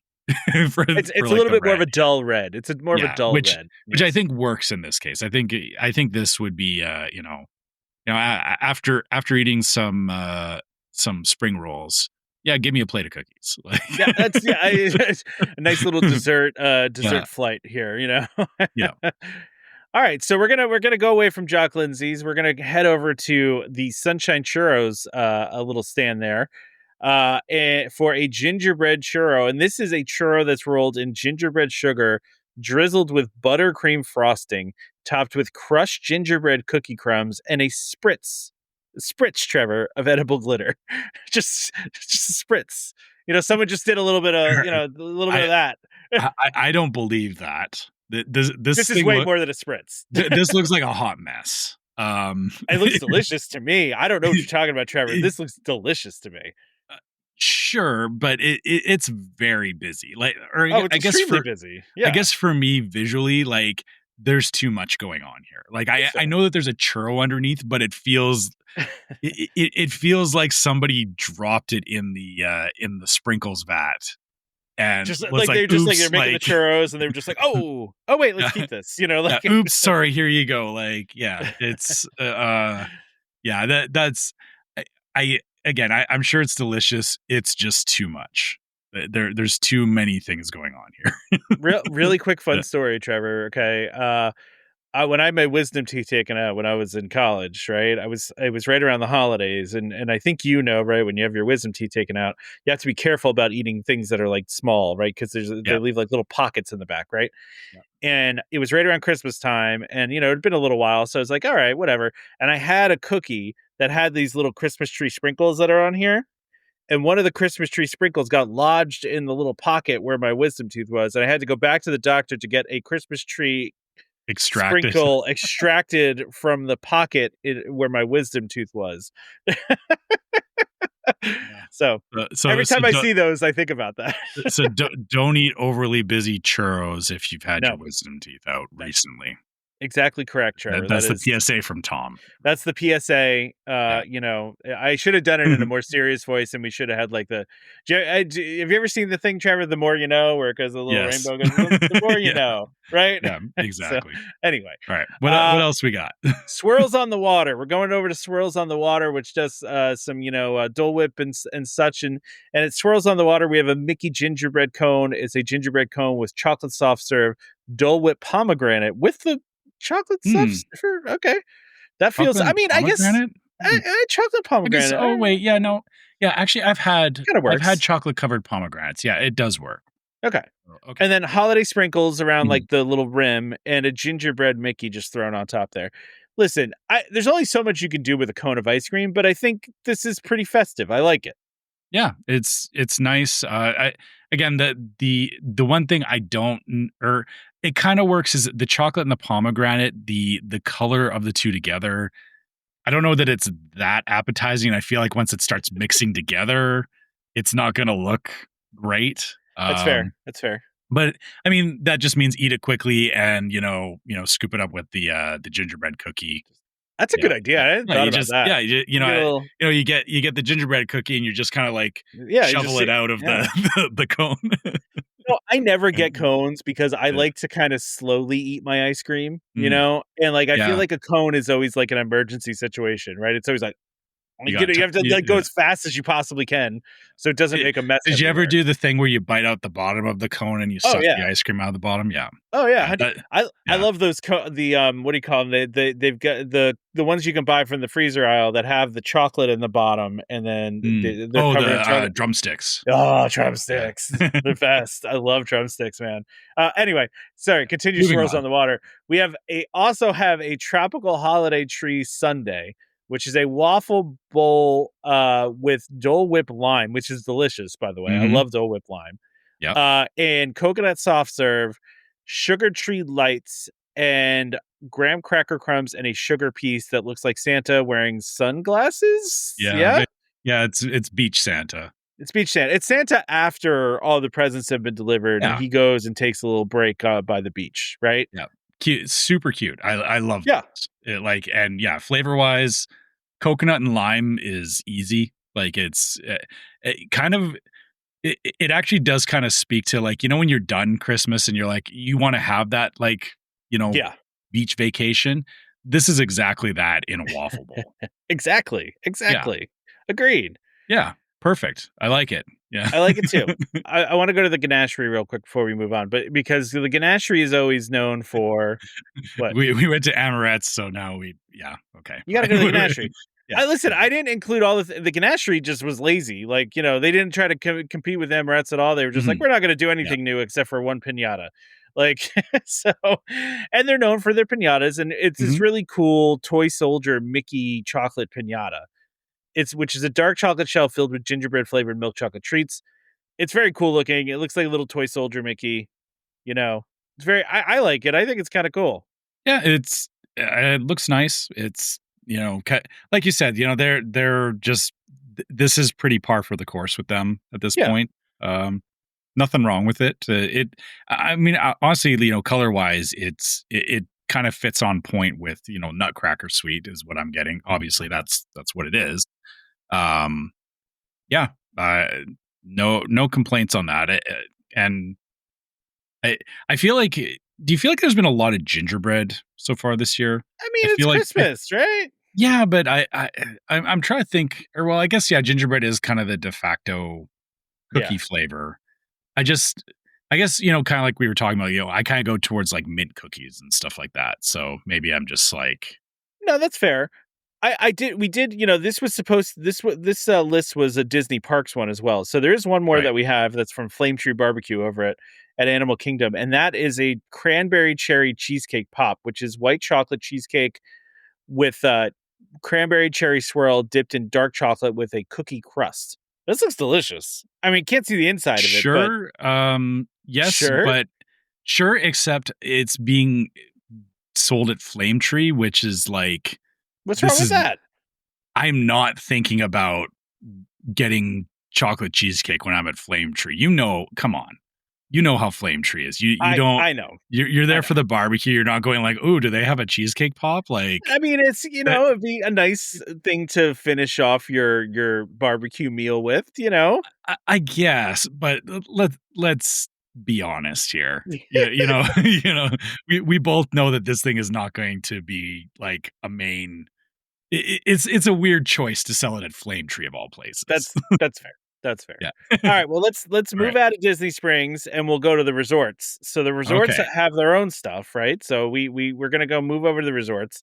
for It's a like little the bit more of red. a dull red. It's more of a Yeah, dull which red. which I Yes. think works in this case. I think this would be after eating some spring rolls, yeah, give me a plate of cookies. Like Yeah, that's yeah, a nice little yeah, dessert flight here, yeah. All right, so we're gonna go away from Jock Lindsay's. We're gonna head over to the Sunshine Churros, a little stand there, for a gingerbread churro, and this is a churro that's rolled in gingerbread sugar, drizzled with buttercream frosting, topped with crushed gingerbread cookie crumbs, and a spritz, Trevor, of edible glitter, just a spritz. Someone just did a little bit of a little bit of I that. I don't believe that. This This is thing way more than a spritz. this looks like a hot mess. It looks delicious to me. I don't know what you're talking about, Trevor. This looks delicious to me. Sure, but it's very busy. Like, or Oh, it's I guess extremely for busy. I Yeah, guess for me visually, like there's too much going on here. Like that's I fair. know that there's a churro underneath, but it feels like somebody dropped it in the sprinkles vat and was like, Just like they're oops, making the like churros, and they were just like, oh wait, let's yeah, keep this. yeah, oops, sorry, here you go. Like, yeah, it's yeah, that's I again, I'm sure it's delicious. It's just too much. There's too many things going on here. Really quick fun Yeah, story, Trevor. Okay, when I had my wisdom teeth taken out when I was in college, right? It was right around the holidays, and I think right, when you have your wisdom teeth taken out, you have to be careful about eating things that are like small, right? Because yeah, they leave like little pockets in the back, right? yeah. And it was right around Christmas time, and it'd been a little while, so I was like, all right, whatever. And I had a cookie that had these little Christmas tree sprinkles that are on here, and one of the Christmas tree sprinkles got lodged in the little pocket where my wisdom tooth was, and I had to go back to the doctor to get a Christmas tree Extracted. sprinkle extracted from the pocket where my wisdom tooth was. Yeah. So So every so time I see those, I think about that. don't eat overly busy churros if you've had your No, wisdom teeth out no, recently. Exactly correct, Trevor. That's the PSA from Tom. That's the PSA. Yeah. I should have done it in a more serious voice, and we should have had like have you ever seen the thing, Trevor? The more you know, where it goes the little Yes. rainbow goes, the more you Yeah. know, right? Yeah. So Exactly. anyway, All right. What uh, else we got? Swirls on the Water. We're going over to Swirls on the Water, which does some, Dole Whip and such, and it Swirls on the Water. We have a Mickey gingerbread cone. It's a gingerbread cone with chocolate soft serve, Dole Whip pomegranate with the chocolate Hmm. soft serve. Okay, that feels. Chocolate I and mean, I guess pomegranate. Hmm. chocolate I guess. pomegranate Oh wait. Yeah. No. Yeah. Actually, kind of I've had works. chocolate covered pomegranates. Yeah, it does work. Okay. Oh, okay. And then holiday sprinkles around Mhm. like the little rim and a gingerbread Mickey just thrown on top there. Listen, there's only so much you can do with a cone of ice cream, but I think this is pretty festive. I like it. Yeah, it's nice. Again, the one thing I don't or it kind of works is the chocolate and the pomegranate, the color of the two together. I don't know that it's that appetizing. I feel like once it starts mixing together, it's not going to look great. That's fair. That's fair. But I mean, that just means eat it quickly and scoop it up with the gingerbread cookie. That's a Yeah, good idea. yeah, I hadn't yeah. thought about that. You get a little, You get the gingerbread cookie and you just kind of like yeah, you just shovel it see, out of yeah. the cone. I never get cones because I Yeah. like to kind of slowly eat my ice cream, Mm, and like I feel yeah, like a cone is always like an emergency situation, right? It's always like you got you t- have to you, like go as fast as you possibly can so it doesn't did, make a mess did you ever everywhere. do the thing where you bite out the bottom of the cone and you Oh suck the yeah. ice cream out of the bottom? Yeah, Oh yeah, yeah, that, I yeah. love those the what do you call them? They've got the ones you can buy from the freezer aisle that have the chocolate in the bottom and then Mm. they're Oh, covered in the chocolate. drumsticks. Oh, Yeah. drumsticks. The best. I love drumsticks, man. Anyway, sorry, continue Moving swirls on on. the water. We also have a tropical holiday tree sundae, which is a waffle bowl with Dole Whip lime, which is delicious, by the way. I Hmm. love Dole Whip lime. Yep. And coconut soft serve, sugar tree lights, and graham cracker crumbs and a sugar piece that looks like Santa wearing sunglasses. Yeah. Yeah. Yeah. It's Beach Santa. It's Beach Santa. It's Santa after all the presents have been delivered, and Yeah. he goes and takes a little break by the beach, right? Yeah. Cute. Super cute. I love Yeah, those. And yeah, flavor wise, coconut and lime is easy. Like it kind of it actually does kind of speak to like when you're done Christmas and you're like you want to have that like you know yeah, beach vacation. This is exactly that in a waffle bowl. exactly, Yeah, exactly. Agreed. yeah, perfect. I like it. Yeah, I like it too. I want to go to the ganachery real quick before we move on, but because the ganachery is always known for what we went to Amorette's, so now yeah, okay, you got to go to the ganachery. yeah, I listen. yeah. I didn't include all the ganachery. Just was lazy. Like they didn't try to compete with Emirates at all. They were just like, Mhm. we're not going to do Yeah. anything new except for one pinata. Like so, and they're known for their pinatas, and it's this Mhm. really cool toy soldier Mickey chocolate pinata. Which is a dark chocolate shell filled with gingerbread flavored milk chocolate treats. It's very cool looking. It looks like a little toy soldier Mickey. You know, it's very. I like it. I think it's kind of cool. Yeah, it looks nice. It's like you said, they're just this is pretty par for the course with them at this Yeah. point. Nothing wrong with it. I mean, honestly, color wise, it kind of fits on point with Nutcracker Sweet is what I'm getting. Obviously, that's what it is. Um, yeah, uh, no complaints on that. And I I feel like do you feel like there's been a lot of gingerbread so far this year? I I mean, it's feel like Christmas, right? yeah, but I'm trying to think or well, I guess yeah, gingerbread is kind of the de facto Yeah. cookie flavor. I just I guess, kind of like we were talking about, I kind of go towards like mint cookies and stuff like that. So maybe I'm just like No, that's fair. I did we did this was supposed this list was a Disney Parks one as well. So there is one more right. that we have that's from Flame Tree Barbecue over at Animal Kingdom, and that is a cranberry cherry cheesecake pop, which is white chocolate cheesecake with cranberry cherry swirl dipped in dark chocolate with a cookie crust. This looks delicious. I mean, can't see the inside of it, but Sure. Yes, sure. but sure, except it's being sold at Flame Tree, which is like What's wrong this with is that? I'm not thinking about getting chocolate cheesecake when I'm at Flame Tree. Come on. you know how Flame Tree is. You I don't I know. you're I there know. for the barbecue. You're not going like, "Ooh, do they have a cheesecake pop?" Like I mean, it's, that it'd be a nice thing to finish off your barbecue meal with, you know? I guess, but let's be honest here. Yeah, you know, we both know that this thing is not going to be like a main. It's a weird choice to sell it at Flame Tree of all places. That's fair. That's fair. Yeah. Alright, well, let's All right. move out of Disney Springs, and we'll go to the resorts. So the resorts Okay. have their own stuff, right? So we're gonna go move over to the resorts,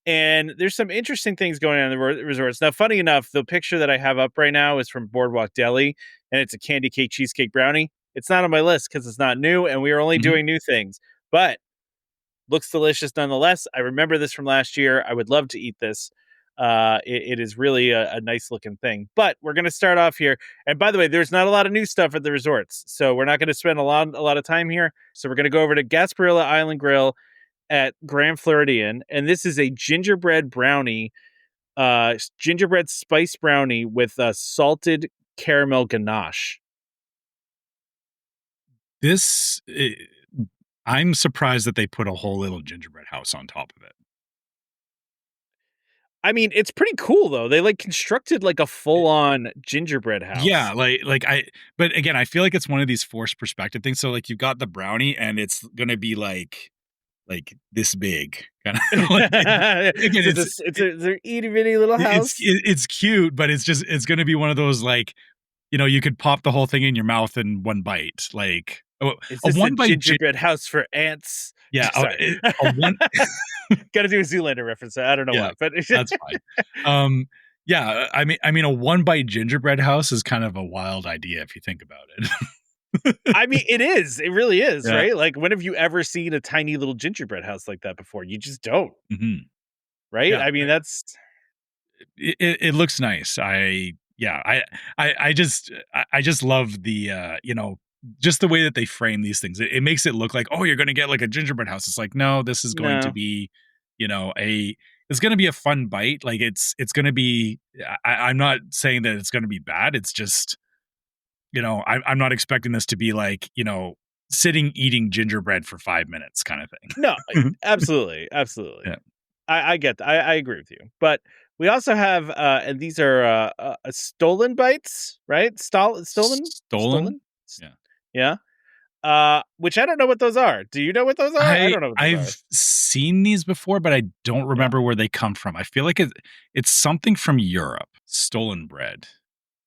and there's some interesting things going on in the resorts. Now, funny enough, the picture that I have up right now is from Boardwalk Deli, and it's a candy cake cheesecake brownie. It's not on my list because it's not new, and we are only Mhm. doing new things, but looks delicious nonetheless. I remember this from last year. I would love to eat this. It is really a nice looking thing. But we're going to start off here. And by the way, there's not a lot of new stuff at the resorts, so we're not going to spend a lot of time here. So we're going to go over to Gasparilla Island Grill at Grand Floridian, and this is a gingerbread brownie, gingerbread spice brownie with a salted caramel ganache. This I'm surprised that they put a whole little gingerbread house on top of it. I mean, it's pretty cool though. They like constructed like a Eh, full on gingerbread yeah, house. like I but again, I feel like it's one of these forced perspective things. So like you've got the brownie and it's gonna be like this big. Kinda like again, So it's a itty bitty little house. it's cute, but it's gonna be one of those like, you could pop the whole thing in your mouth in one bite. Like Is a this a one bite gingerbread house for ants? yeah, Sorry. a one Got to do a Zoolander reference. I don't know yeah, why, but that's fine. Yeah, I mean, a one bite gingerbread house is kind of a wild idea if you think about it. I mean, it is. It really is, Yeah. right? Like, when have you ever seen a tiny little gingerbread house like that before? You just don't, Mhm. right? Yeah, I mean, that's it looks nice. Yeah, I just love the, just the way that they frame these things. It makes it look like, "Oh, you're gonna get like a gingerbread house." It's like, "No, this is going to no, be, you know, a it's gonna be a fun bite." Like, it's gonna be I'm not saying that it's gonna be bad. It's just, I'm not expecting this to be like, sitting eating gingerbread for 5 minutes kinda no, thing. absolutely, absolutely. Yeah. I get that. I agree with you. But we also have, and these are stolen bites, right? Stolen? Stolen. Yeah. Yeah. Which I don't know what those are. Do you know what those are? I don't know what those are. I've seen these before, but I don't Yeah. remember where they come from. I feel like it's something from Europe. Stolen bread.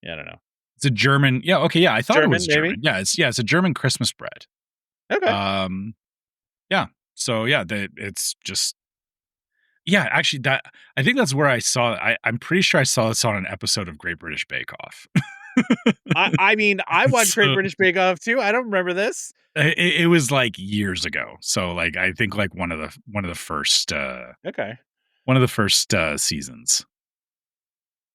Yeah. I don't know. It's a German. Yeah, okay, yeah, I thought it German, was German. maybe. Yeah, it's a German Christmas bread. Okay. Um, yeah. So yeah, it's just yeah, actually that I think that's where I saw it. I'm pretty sure I saw this on an episode of Great British Bake Off. I mean, I watched Great So British Bake Off too. I don't remember this. it was like years ago. So like I think like Okay. one of the first seasons.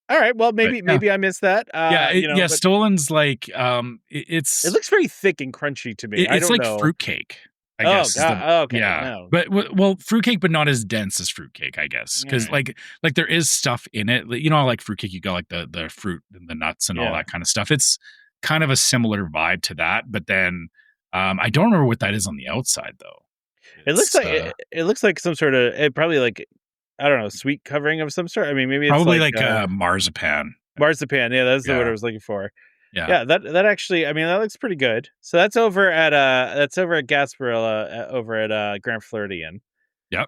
All right. Well, But yeah. maybe I missed that. Yeah, But Stolen's like, it looks very thick and crunchy to me. I it's don't like know. fruitcake, I Oh guess is god. the Oh, okay. yeah, No. but well, fruitcake, but not as dense as fruitcake, I guess, All because right. like there is stuff in it, like, like fruitcake, you got like the fruit and the nuts and all Yeah. that kind of stuff. It's kind of a similar vibe to that, but then, I don't remember what that is on the outside though. It looks It's, like it looks like some sort of probably like I don't know, sweet covering of some sort. I mean, maybe it's probably like like, marzipan. marzipan. Yeah, that's the word I Yeah, was looking for. yeah. Yeah, that actually, I mean, that looks pretty good. So that's over at Gasparilla over at Grand Floridian. Yep.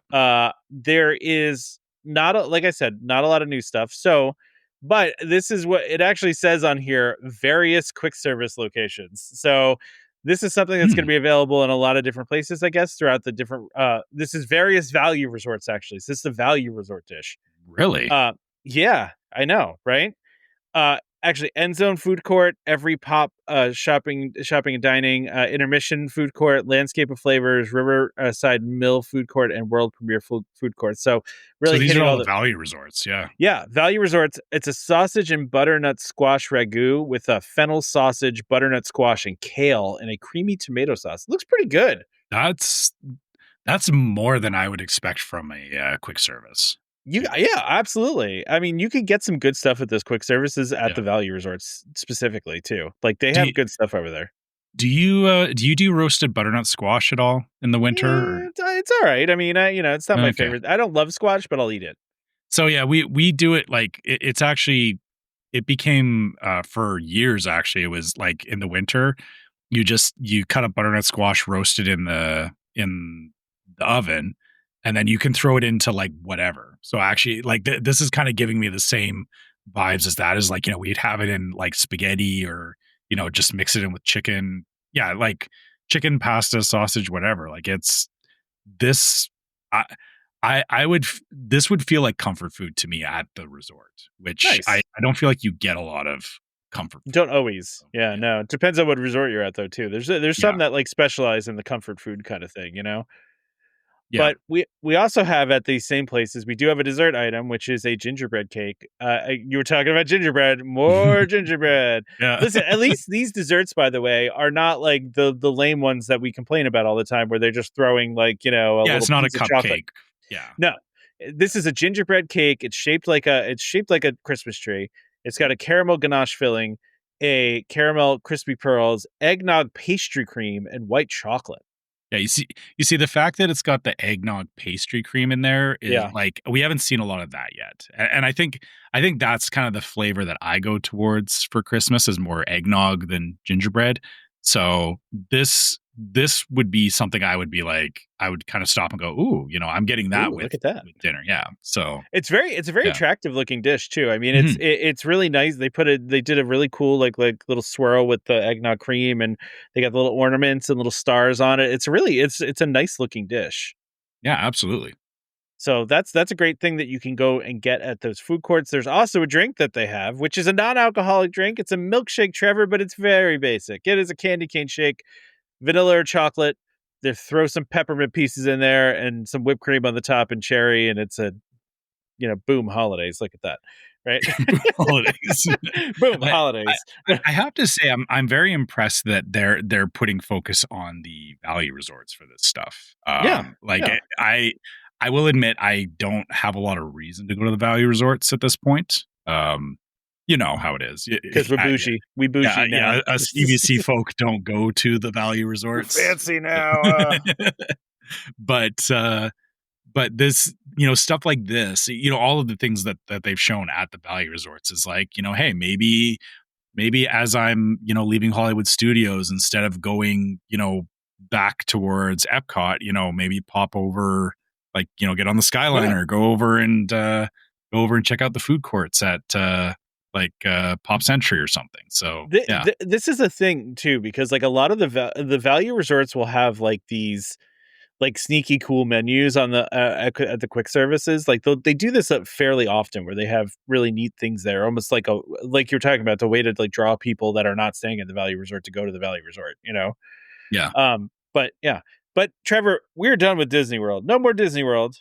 There is not a, like I said, not a lot of new stuff. So, but this is what it actually says on here: various quick service locations. So, this is something that's going to Hmm, be available in a lot of different places, I guess, throughout the different. This is various value resorts. Actually, so this is the value resort dish. really? Uh, yeah, I know, right? Actually, End Zone Food Court, Every Pop, shopping and dining, Intermission Food Court, Landscape of Flavors, Riverside Mill Food Court, and World Premiere Food Court. So So really these are hitting all all the the value resorts, yeah. yeah value resorts. It's a sausage and butternut squash ragu with a fennel sausage, butternut squash, and kale, and a creamy tomato sauce. Looks pretty good. That's that's more than I would expect from a, quick service. You Yeah, yeah, absolutely. I mean, you could get some good stuff at those quick services at yeah. the value resorts specifically too. Like they Do have you good stuff over there. do you do roasted butternut squash at all in the winter? Yeah, it's all right. I mean, it's not my Okay. favorite. I don't love squash, but I'll eat it. So yeah, we do it like it's actually it became for years actually. It was like in the winter, you cut up butternut squash, roast it in the oven, and then you can throw it into like whatever. So actually, like this is kind of giving me the same vibes as that is like we'd have it in like spaghetti or just mix it in with chicken. Yeah, like chicken, pasta, sausage, whatever. Like it's this. I would this would feel like comfort food to me at the resort, which Nice. I don't feel like you get a lot of comfort food. Don't always. So, Yeah, yeah. no. It depends on what resort you're at though too. There's Yeah. some that like specialize in the comfort food kind of thing, you know? Yeah. But we also have at these same places, we do have a dessert item, which is a gingerbread cake. You were talking about gingerbread, more gingerbread. Yeah. Listen, at least these desserts, by the way, are not like the lame ones that we complain about all the time, where they're just throwing like a Yeah, little it's not a piece of chocolate. cupcake. Yeah. No, this is a gingerbread cake. It's shaped like a Christmas tree. It's got a caramel ganache filling, a caramel crispy pearls, eggnog pastry cream, and white chocolate. Yeah, you see the fact that it's got the eggnog pastry cream in there is Yeah. like we haven't seen a lot of that yet. And I think that's kind of the flavor that I go towards for Christmas is more eggnog than gingerbread. So this would be something I would be like I would kind of stop and go, "Ooh, I'm getting that Ooh, with look at that. with dinner." Yeah. So, It's a very yeah. attractive looking dish too. I mean, Mhm. it's really nice. They did a really cool like little swirl with the eggnog cream, and they got the little ornaments and little stars on it. It's a nice looking dish. Yeah, absolutely. So that's a great thing that you can go and get at those food courts. There's also a drink that they have, which is a non-alcoholic drink. It's a milkshake, Trevor, but it's very basic. It is a candy cane shake, vanilla or chocolate. They throw some peppermint pieces in there and some whipped cream on the top and cherry, and it's a boom, holidays. Look at that, right? Holidays. Boom, I, I holidays. I have to say I'm very impressed that they're putting focus on the value resorts for this stuff. Yeah, Like yeah. I will admit I don't have a lot of reason to go to the value resorts at this point. You know how it is. Because we're Yeah, bougie. We yeah, bougie now. yeah. Us EBC folk don't go to the value We're resorts. fancy now. But but this stuff like this all of the things that they've shown at the value resorts is like hey, maybe as I'm leaving Hollywood Studios, instead of going back towards Epcot, maybe pop over, like get on the Yeah. Skyliner, go over and check out the food courts at like Pop Century or something. So yeah. This is a thing too, because like a lot of the value resorts will have like these like sneaky cool menus on the at the quick services. Like they do this fairly often, where they have really neat things there, almost like you're talking about, the way to like draw people that are not staying at the value resort to go to the value resort. Yeah. But yeah. But Trevor, we're done with Disney World. No more Disney World.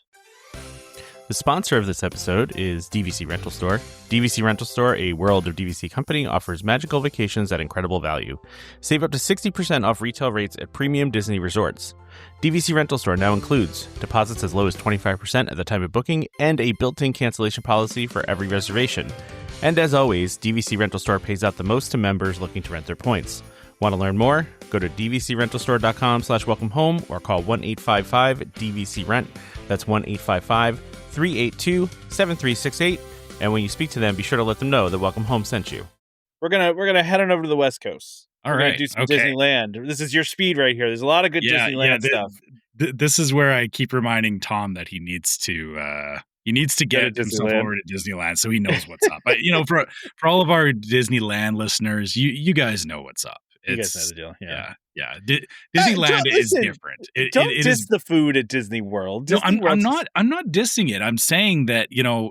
The sponsor of this episode is DVC Rental Store. DVC Rental Store, a World of DVC company, offers magical vacations at incredible value. Save up to 60% off retail rates at premium Disney resorts. DVC Rental Store now includes deposits as low as 25% at the time of booking and a built-in cancellation policy for every reservation. And as always, DVC Rental Store pays out the most to members looking to rent their points. Want to learn more? Go to dvcrentalstore.com/welcome home or call 1-855-DVC-RENT. That's 1-855-382-7368. And when you speak to them, be sure to let them know that Welcome Home sent you. We're gonna head on over to the West Coast. All We're gonna right. do some Okay. Disneyland. This is your speed right here. There's a lot of good Yeah. Yeah. Disneyland stuff. This is where I keep reminding Tom that he needs to Go to get himself Disneyland. over to Disneyland so he knows what's up. But for all of our Disneyland listeners, you guys know what's up. You guys know It's the deal. Yeah. yeah. Disneyland is Listen, different. Don't It diss is the food at Disney World. no. Disney I'm World's not dissing it. I'm saying that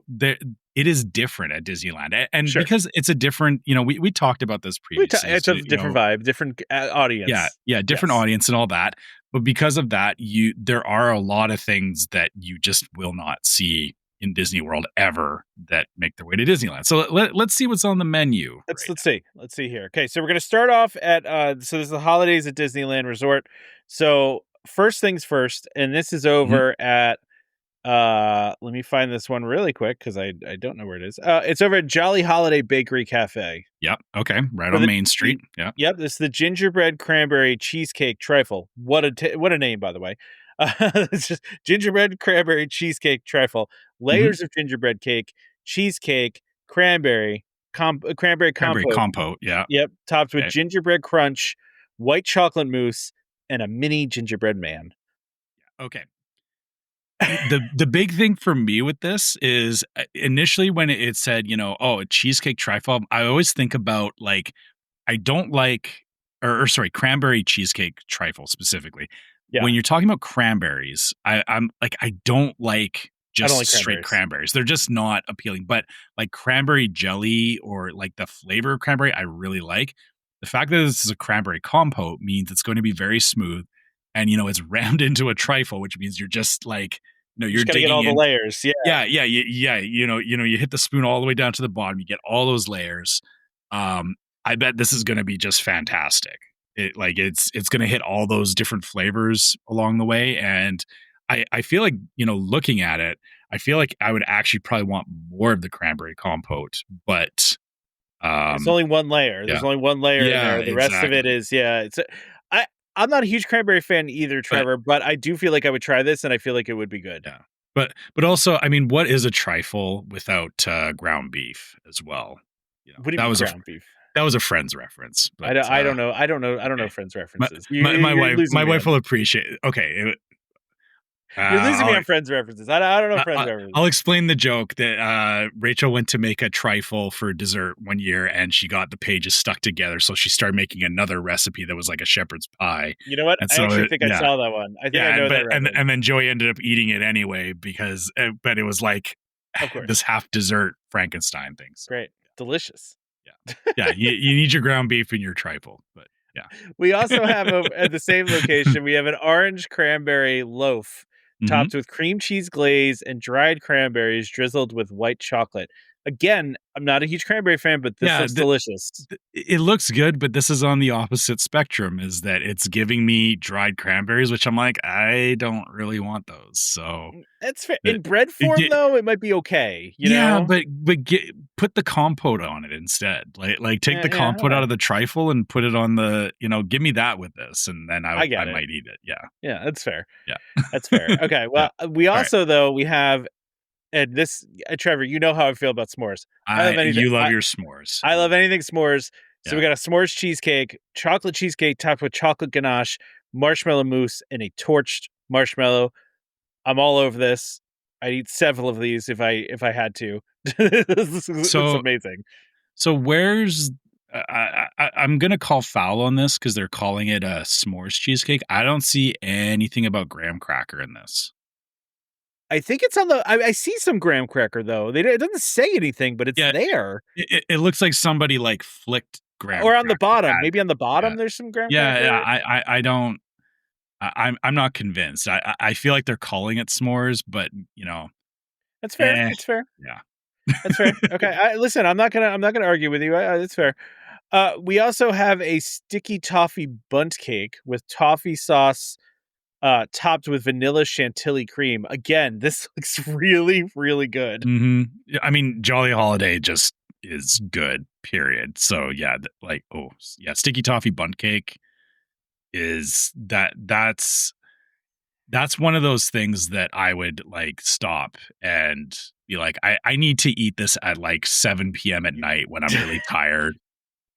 there it is different at Disneyland, and Sure. because it's a different. We talked about this previously. It's so, a different vibe, different audience. yeah, different Yes. audience and all that. But because of that, there are a lot of things that you just will not see in Disney World ever that make their way to Disneyland. So let's see what's on the menu. Let's see. Let's see here. Okay, so we're gonna start off at so there's the holidays at Disneyland Resort. So first things first, and this is over at Let me find this one really quick because I don't know where it is. It's over at Jolly Holiday Bakery Cafe. Yep. Okay. Right For on the Main Street. Yeah. yep, this is the gingerbread cranberry cheesecake trifle. What a name, by the way. It's just gingerbread cranberry cheesecake trifle. Hmm. Layers of gingerbread cake, cheesecake, cranberry, cranberry Cranberry compote. compote. Yeah. Yep, topped with Okay. gingerbread crunch, white chocolate mousse, and a mini gingerbread man. Okay. The big thing for me with this is initially when it said, oh, a cheesecake trifle, I always think about like I don't like or sorry, cranberry cheesecake trifle specifically. Yeah, When you're talking about cranberries, I'm like I don't like I don't just like straight cranberries. cranberries. They're just not appealing. But like cranberry jelly or like the flavor of cranberry, I really like. The fact that this is a cranberry compote means it's going to be very smooth and it's rammed into a trifle, which means you're just like You you're just got to get digging all the in. layers. Yeah, Yeah. You hit the spoon all the way down to the bottom. You get all those layers. I bet this is going to be just fantastic. It's going to hit all those different flavors along the way, and I feel like looking at it, I feel like I would actually probably want more of the cranberry compote, but it's um, only one layer. yeah, There's only one layer in yeah, there. The rest of it exactly. is yeah. I I'm not a huge cranberry fan either, But Trevor, but I do feel like I would try this, and I feel like it would be good. yeah, but also, I mean, what is a trifle without ground beef as well? What do you That mean was a ground beef? Friend's reference, but I don't know. I don't know. I don't know okay. Friends My, references. my You're wife losing me will on. appreciate it. Okay, You're losing me I'll on Friends references. I don't know Friends I'll references. explain the joke that Rachel went to make a trifle for dessert one year, and she got the pages stuck together, so she started making another recipe that was like a shepherd's pie, You know what? and I so actually think I saw that one. I think I yeah, know but that reference. and then Joey ended up eating it anyway because, but it was like Of this course. half dessert Frankenstein thing. So Great. Delicious. yeah, yeah, you need your ground beef and your trifle, but yeah. We also have at the same location, we have an orange cranberry loaf Hmm. topped with cream cheese glaze and dried cranberries drizzled with white chocolate. Again, I'm not a huge cranberry fan, but this Yeah, looks delicious. it looks good, but this is on the opposite spectrum. Is that it's giving me dried cranberries, which I'm like, I don't really want those. So That's fair. the, In bread it, form, though, it might be okay. You yeah, know? but put the compote on it instead. Like take Yeah, the yeah. compote out Okay. of the trifle and put it on the. Give me that with this, and then I I get it. might eat it. Yeah, Yeah, that's fair. yeah, That's fair. Okay. yeah. Well, we All right, also though we have and this Trevor, you know how I feel about s'mores. I love anything. you love your s'mores. I love anything s'mores. So we Yeah. got a s'mores cheesecake, chocolate cheesecake topped with chocolate ganache, marshmallow mousse, and a torched marshmallow. I'm all over this. I'd eat several of these if I had to. This looks So amazing. where's I'm gonna call foul on this because they're calling it a s'mores cheesecake. I don't see anything about graham cracker in this. I think it's on the. I see some graham cracker though. It doesn't say anything, but it's Yeah, there. it looks like somebody like flicked graham Or on the cracker. bottom. Maybe on the Yeah, bottom there's some graham yeah. cracker. I don't. I'm not convinced. I feel like they're calling it s'mores, but That's fair. eh, That's fair. yeah. That's fair. Okay. Listen, I'm not gonna argue with you. It's fair. We also have a sticky toffee bunt cake with toffee sauce, topped with vanilla chantilly cream. Again, this looks really, really good. Hmm. I mean, Jolly Holiday just is good. Period. So yeah, like yeah, sticky toffee bunt cake is that's one of those things that I would like stop and be like, I need to eat this at like 7 p.m. at night when I'm really tired.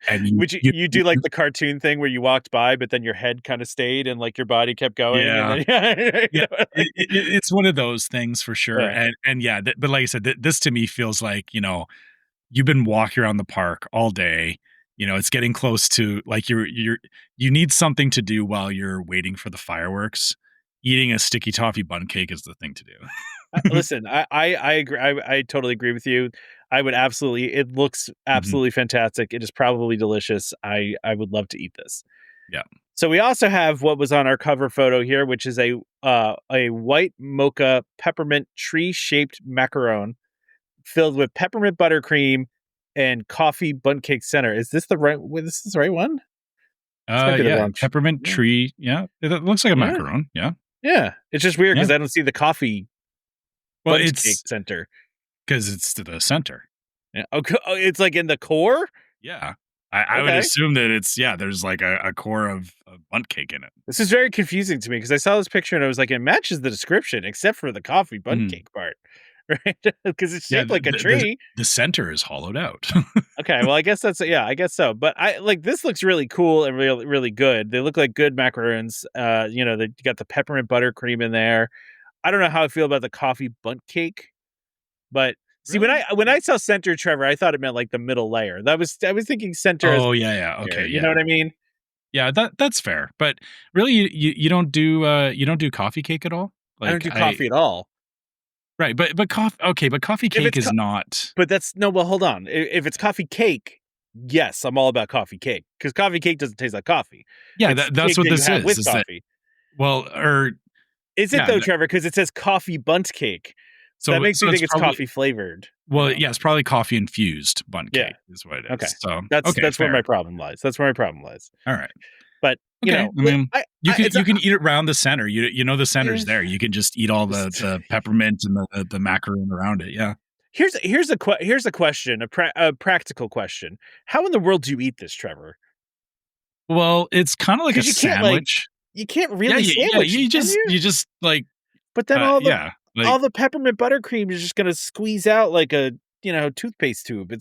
And Would you do like the cartoon thing where you walked by, but then your head kind of stayed and like your body kept going, and yeah, then yeah, yeah, it's one of those things for sure. yeah. And yeah, but like I said, this to me feels like you've been walking around the park all day. It's getting close to like you need something to do while you're waiting for the fireworks. Eating a sticky toffee bun cake is the thing to do. Listen, I agree. I totally agree with you. I would absolutely. It looks Mhm. absolutely fantastic. It is probably delicious. I would love to eat this. Yeah. So we also have what was on our cover photo here, which is a white mocha peppermint tree shaped macaron filled with peppermint buttercream and coffee bundt cake center. Is this the right? This is the right one. This might be the Yeah, wrong. peppermint tree. Yeah, it looks like a Yeah, macaron. Yeah, yeah. It's just weird yeah. because I don't see the coffee. Well, Bundt cake it's center. because it's to the center. Yeah. Okay, oh, it's like in the core? Yeah. I would Okay. assume that it's yeah, there's like a core of bundt cake in it. This is very confusing to me because I saw this picture and I was like, it matches the description except for the coffee Bundt Mhm. cake part, right? Because it's Yeah, shaped like a tree. the center is hollowed out. Okay, well, I guess that's yeah, I guess so. But I like this looks really cool and really really good. They look like good macaroons. They got the peppermint buttercream in there. I don't know how I feel about the coffee Bundt cake, but see when I Really? when I saw center, Trevor, I thought it meant like the middle layer. I was thinking center as Oh, yeah, yeah, layer. okay, You know yeah. what I mean? Yeah, that's fair, but really you don't do coffee cake at all? I don't Like, do I coffee at all. right, but coffee If cake it's is not But that's no, well, hold on. If it's coffee cake, yes, I'm all about coffee cake because coffee cake doesn't taste like coffee. yeah, It's that's cake what that you this have with is that coffee. well, or Is it yeah, though, Trevor? Because it says coffee Bundt cake. So that makes me it's think it's probably coffee flavored, you well, know? yeah, it's probably coffee infused bundt Yeah. cake is what it Okay. is, so, That's okay, that's where fair. my problem lies. That's where my problem lies. Alright. But, Okay, I li mean, I it's a you can eat it around the center, you know the center's eh, there, you can just eat all just the peppermint and the macaroon around it, yeah. here's a question, a practical question. How in the world do you eat this, Trevor? Well, it's kinda like a Because sandwich. you can't Yeah, really sandwich it, can you? you just, like, But then yeah, like all the peppermint buttercream is just gonna squeeze out like a, toothpaste tube.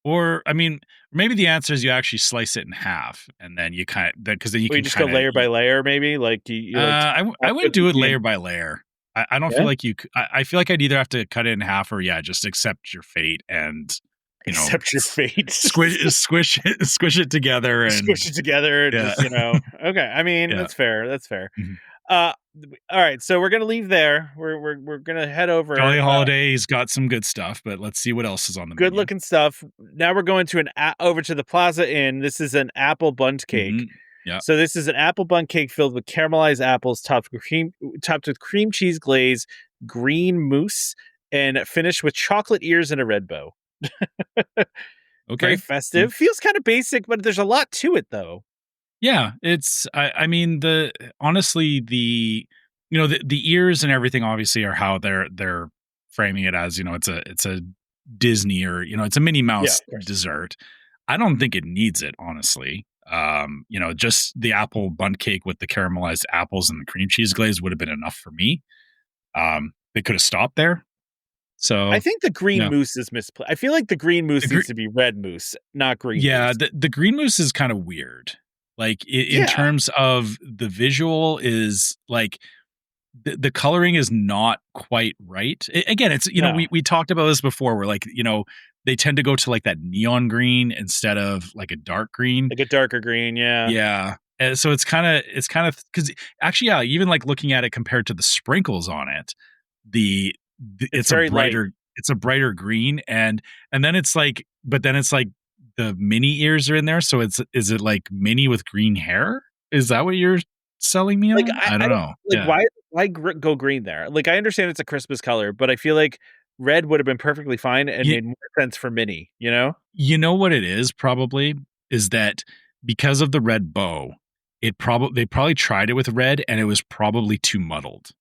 or, I mean, maybe the answer is you actually slice it in half, and then you kind of because then you Or you can just go kinda layer by eat layer maybe? Like, you like I top wouldn't do cookie it and layer by layer. I don't feel yeah? like I feel like I'd either have to cut it in half or, yeah, just accept your fate and, you know, Accept your fate. squish it together and Squish it together and yeah. just, okay, I mean, Yeah. that's fair. Mhm. Uh, alright, so we're gonna leave there. We're gonna head Jolly over, Holiday's got some good stuff, but let's see what else is on the good menu. looking stuff. Now we're going to over to the Plaza Inn. This is an apple bundt cake. Mhm. Yeah. So this is an apple bundt cake filled with caramelized apples, topped with cream cheese glaze, green mousse, and finished with chocolate ears and a red bow. Very Okay. festive. Feels kind of basic, but there's a lot to it, though. Yeah, it's I mean the honestly you know the ears and everything obviously are how they're framing it as, you know, it's a Disney or, you know, it's a Minnie Yeah, Mouse of course. dessert. I don't think it needs it, honestly. You know, just the apple bundt cake with the caramelized apples and the cream cheese glaze would have been enough for me. They could have stopped there. I So, think the green yeah. mousse is misplaced. I feel like the green The mousse gre needs to be red mousse, not green Yeah, mousse. the green mousse is kind of weird. Like in Yeah. terms of the visual is like the coloring is not quite right. Again, it's you know No. we talked about this before. Where like you know they tend to go to like that neon green instead of like a dark green. Like a darker green, yeah. Yeah, and so it's kind of because actually yeah, even like looking at it compared to the sprinkles on it, It's very light. it's a brighter green and then it's like but then it's like the mini ears are in there, so it's is it like mini with green hair? Is that what you're selling me Like, on? I I don't don't know. like, Yeah. why go green there? Like, I understand it's a Christmas color, but I feel like red would have been perfectly fine and You, made more sense for Minnie, you know? you know what it is probably is that because of the red bow, they probably tried it with red and it was probably too muddled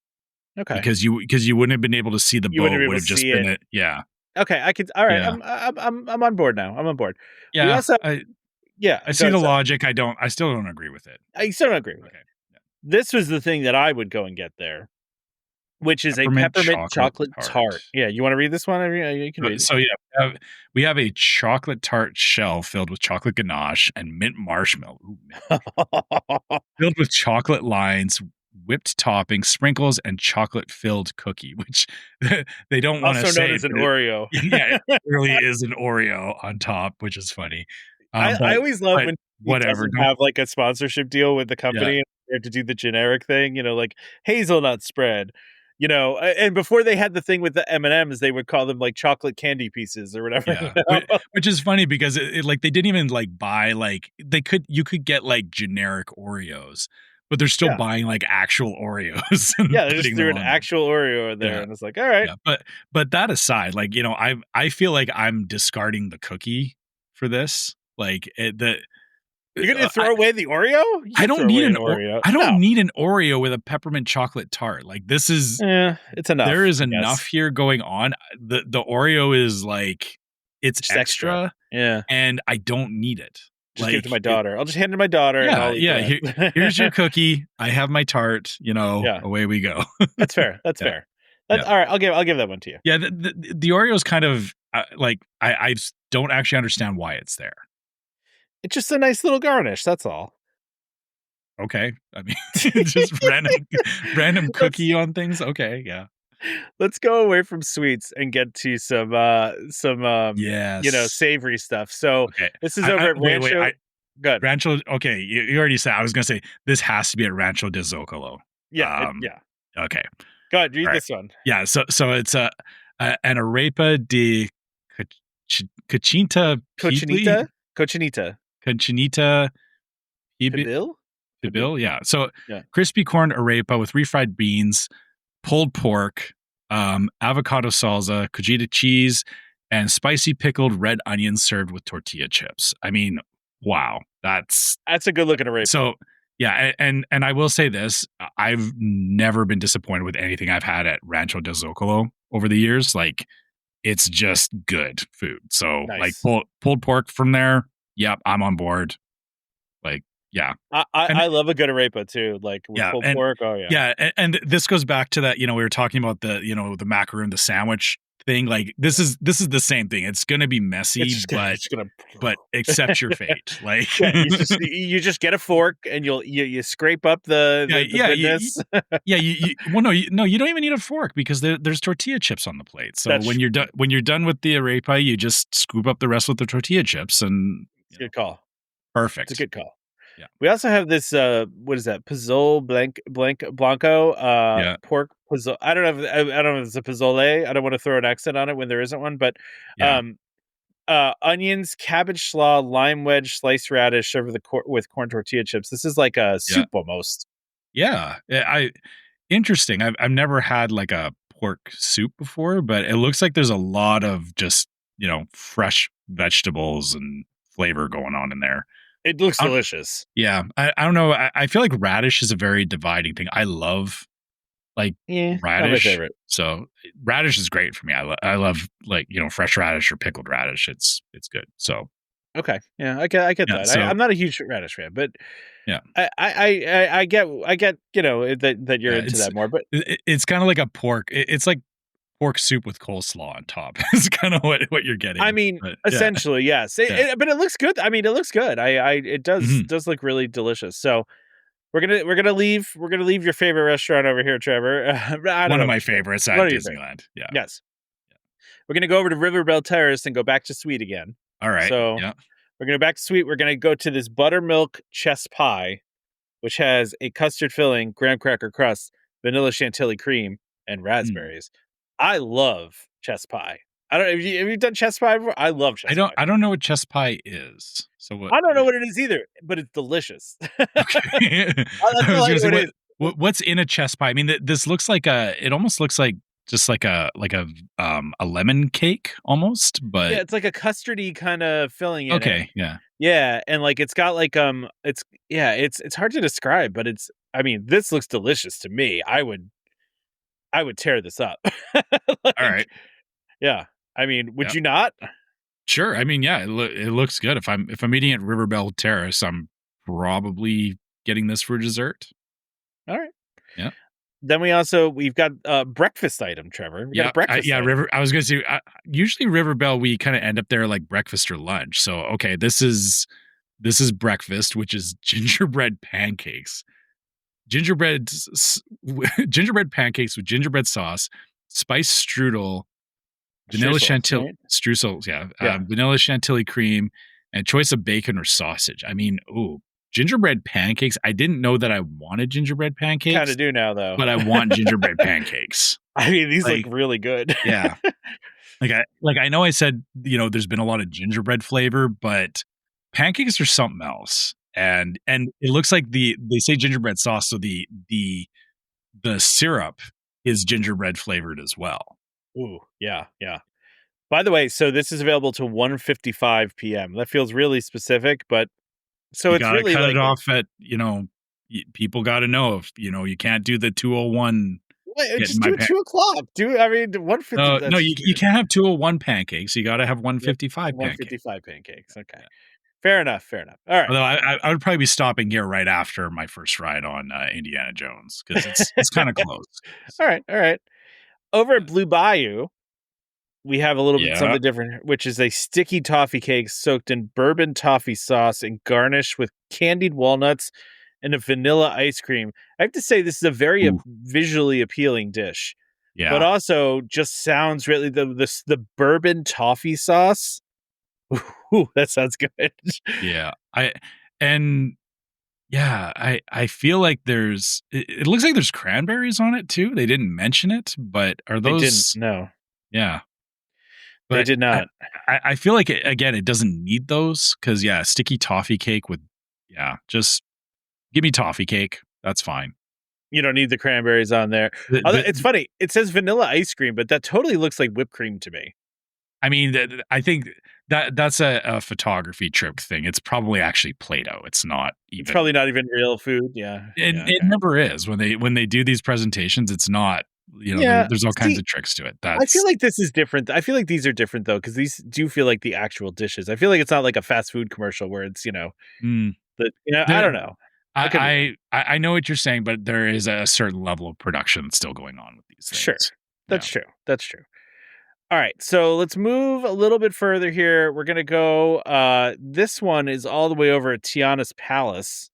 Okay. because you wouldn't have been able to see the You bow. wouldn't It be able would to have just see been it. a yeah. Okay, I could alright, Yeah. I'm on board now, I'm on board. We Yeah. also yeah, I go see ahead, the sorry. logic. I still don't agree with it. I still don't agree with it. Okay. Yeah. This was the thing that I would go and get there, which is a Peppermint peppermint chocolate chocolate tart. tart. Yeah, you wanna read this one? I mean, you can read it. So yeah, we have a chocolate tart shell filled with chocolate ganache and mint marshmallow. Ooh, mint filled with chocolate lines, whipped topping, sprinkles, and chocolate filled cookie, which they don't want to Also known say, as an but it, Oreo. yeah, it really is an Oreo on top, which is funny. I always love But when he whatever. doesn't Don't have, like, a sponsorship deal with the yeah company, and they have to do the generic thing, like hazelnut spread, and before they had the thing with the M&Ms, they would call them, like, chocolate candy pieces or whatever, yeah, which is funny because like they didn't even like buy like they could you could get like generic Oreos, but they're still Yeah. buying like actual Oreos and Yeah, they just putting them threw an on there. actual Oreo in there, Yeah. and it's like, "Alright." Yeah, but that aside, like, you know, I feel like I'm discarding the cookie for this. Like, You're gonna throw away the Oreo? You I can't don't throw need away an an Oreo. I don't No. need an Oreo with a peppermint chocolate tart. Like, this is It's there enough, is I enough guess. here going on. The Oreo is, like, it's Just extra. extra, Yeah. and I don't need it. Just give it to Like, my it daughter. I'll just hand it to my daughter, and yeah, I'll eat the yeah, here's your rest. cookie, I have my tart, Yeah. away we go. That's fair. That's Yeah, fair. That's yeah. alright, I'll give that one to you. Yeah, the Oreo is kind of, like, I s don't actually understand why it's there. It's just a nice little garnish, that's all. Okay, I mean, just random Let's cookie on things? Okay, yeah. let's go away from sweets and get to Yes. savory stuff. So, Okay. this is over at Wait, Rancho. Good. Rancho okay, you already said I was gonna say, this has to be at Rancho de Zocalo. Yeah. Okay, Go ahead, read alright. this one. Yeah, so it's an arepa de Cochinita Pibil? Cochinita? Cochinita. Cochinita Pibil? Pibil? Pibil? Pibil? Yeah, so Yeah. crispy corn arepa with refried beans, pulled pork, avocado salsa, cojita cheese, and spicy pickled red onions served with tortilla chips. I mean, wow, that's That's a good looking arepa. so yeah, and I will say this, I've never been disappointed with anything I've had at Rancho del Zocalo over the years. Like, it's just good food. So, like, Nice. pulled pork from there, yep, I'm on board. Like, yeah, I I and I love a good arepa too, like, with yeah, pulled and pork, oh, yeah. yeah, and this goes back to that, we were talking about the macaroon, the sandwich thing. Like, this is the same thing. It's gonna be It's messy, just gonna it's gonna but accept your fate. Like, Yeah, you just get a fork and you scrape up the yeah, the yeah, goodness. yeah, well, no, you don't even need a fork because there's tortilla chips on the plate. So That's when you're done with the arepa, you just scoop up the rest with the tortilla chips, and It's a good call. It's a perfect. good call. Yeah, We also have this, what is that? Pozole Blanco, yeah, pork pozole. I don't know if it's a pozole. I don't wanna throw an accent on it when there isn't one, but, yeah, um, onions, cabbage slaw, lime wedge, sliced radish served with corn tortilla chips. This is like a yeah, soup almost. yeah. I interesting. I've never had like a pork soup before, but it looks like there's a lot of just fresh vegetables and flavor going on in there. It looks I don't- delicious. yeah, I don't know. I feel like radish is a very dividing thing. I love like Yeah, not my radish. favorite. So radish is great for me. I love like fresh radish or pickled radish. It's good. So Okay, yeah, I get yeah. that. So I'm not a huge radish fan, but yeah, I get that you're yeah. into that more, but It's kind of like a pork. It's like pork soup with coleslaw on top. It's kind of what you're I getting. mean, But yeah, essentially, yes. yeah. But it looks good. I mean, it looks good. It does Mhm. does look really delicious. So we're gonna leave your favorite restaurant over here, Trevor. I don't One know of if my it's favorite. favorites One at of your favorite. Disneyland. Yeah. Yes, we're gonna go over to Riverbell Terrace and go back to Sweet again. All right. So Yeah. we're gonna back to Sweet. We're gonna go to this buttermilk chess pie, which has a custard filling, graham cracker crust, vanilla chantilly cream, and Mm. raspberries. I love chess pie. I don't have you done chess pie before? I love I chess don't pie. I don't know what chess pie is. So what? I don't know what it is either, but it's delicious. Okay. That's I all was I gonna know say it is. what's in a chess pie? I mean, this looks like it almost looks like just like a lemon cake almost, Yeah, but it's like a custardy kinda filling in it. okay, yeah. Yeah, and, like, it's got, like, it's hard to describe, but I mean, this looks delicious to me. I would tear this up. All Like, right. yeah. I mean, would Yeah. you not? Sure. I mean, yeah, it looks good. If I'm eating at Riverbell Terrace, I'm probably getting this for dessert. Alright. Yeah. Then we've got a breakfast item, Trevor. We got a Yeah, breakfast yeah, item. I was gonna say, usually Riverbell, we kinda end up there like breakfast or lunch. So, okay, this is breakfast, which is gingerbread pancakes. Gingerbread gingerbread pancakes with gingerbread sauce, spice strudel, vanilla Streusel, chantilly right? streusel, yeah, Yeah. vanilla chantilly cream, and choice of bacon or sausage. I mean, ooh, gingerbread pancakes. I didn't know that I wanted gingerbread Kinda pancakes, do now, though. but I want gingerbread pancakes. I mean, these look Like, really good. yeah. I know I said, there's been a lot of gingerbread flavor, but pancakes are something else. And it looks like they say gingerbread sauce, so the syrup is gingerbread flavored as well. Ooh, yeah, yeah. By the way, so this is available to 1:55 PM. That feels really specific, but So You it's gotta really cut it like off at, people gotta know if, you can't do the 201 wait, getting just my do pan 2 o'clock. Do I mean 150? no, That's you can't have 201 pancakes, you gotta have yep, 155 pancakes. 155 pancakes. Okay, Yeah. fair enough. Fair enough. All right. Although I would probably be stopping here right after my first ride on, Indiana Jones because it's kinda close. All So, right. All right. Over at yeah. Blue Bayou, we have a little bit Yeah. something different, which is a sticky toffee cake soaked in bourbon toffee sauce and garnished with candied walnuts and a vanilla ice cream. I have to say, this is a very Ooh, visually appealing dish, but yeah. also just sounds really the bourbon toffee sauce. Ooh, that sounds good. Yeah. And yeah, I feel like it looks like there's cranberries on it too. They didn't mention it, but are They didn't. those No, yeah. they But did not. I feel like again, it doesn't need those because yeah, sticky toffee cake with yeah, just give me toffee cake. That's fine. You don't need the cranberries on there. It's The funny. It says vanilla ice cream, but that totally looks like whipped cream to me. I mean, I think that's a photography trick thing. It's probably actually Play-Doh. It's not It's even probably not even real food. Yeah. Yeah. it Okay. never is when they do these presentations. It's not. Yeah. There's all kinds See, of tricks to it. I feel That's like this is different. I feel like these are different though, because these do feel like the actual dishes. I feel like it's not like a fast food commercial where it's, mm, I there. don't know. I could be wrong. I know what you're saying, but there is a certain level of production still going on with these Sure. things. Yeah. That's true. That's true. All right. So let's move a little bit further here. We're gonna go this one is all the way over at Tiana's Palace.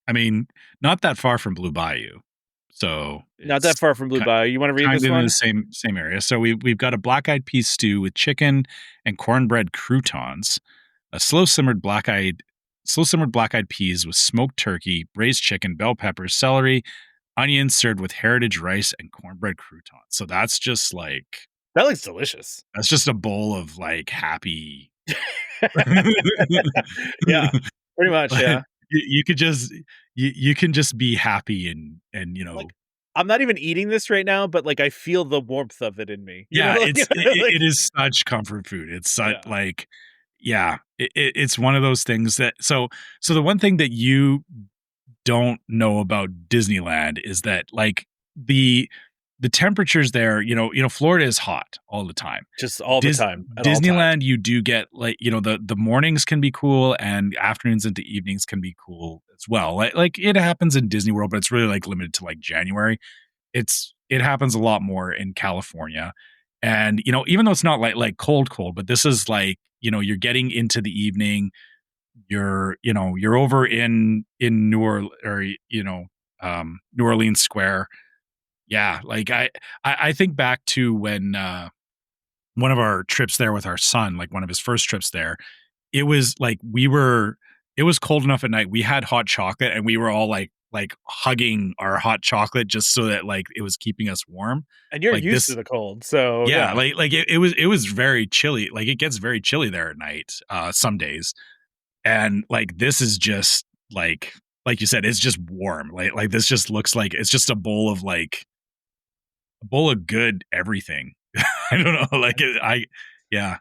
I mean, not that far from Blue Bayou, so Not that it's far from Blue Bayou. You want to read kind this of in the one? same area. So we've got a black eyed pea stew with chicken and cornbread croutons, a slow simmered black eyed peas with smoked turkey, braised chicken, bell peppers, celery, onions served with heritage rice and cornbread croutons. So That looks delicious. that's just a bowl of like happy. Yeah, pretty much, Like, yeah. you could just you can just be happy and Like, I'm not even eating this right now, but, like, I feel the warmth of it in me, yeah, like it is such comfort food. It's such yeah, like yeah, it's one of those things that so the one thing that you don't know about Disneyland is that like the the temperatures there, Florida is hot all the time. just all the Dis time, at all times. Disneyland, you do get like, the mornings can be cool and afternoons into evenings can be cool as well. Like it happens in Disney World, but it's really like limited to like January. It happens a lot more in California. And, even though it's not like cold, but this is like, you're getting into the evening, you're over in New Orleans Square. Yeah, like I think back to when one of our trips there with our son, like one of his first trips there, it was like it was cold enough at night. We had hot chocolate and we were all like hugging our hot chocolate just so that like it was keeping us warm. And you're Like used to this the cold, so yeah, yeah. like it was very chilly. Like it gets very chilly there at night, some days. And like this is just like you said, it's just warm. Like this just looks like it's just a bowl of good everything. I don't know. Yeah,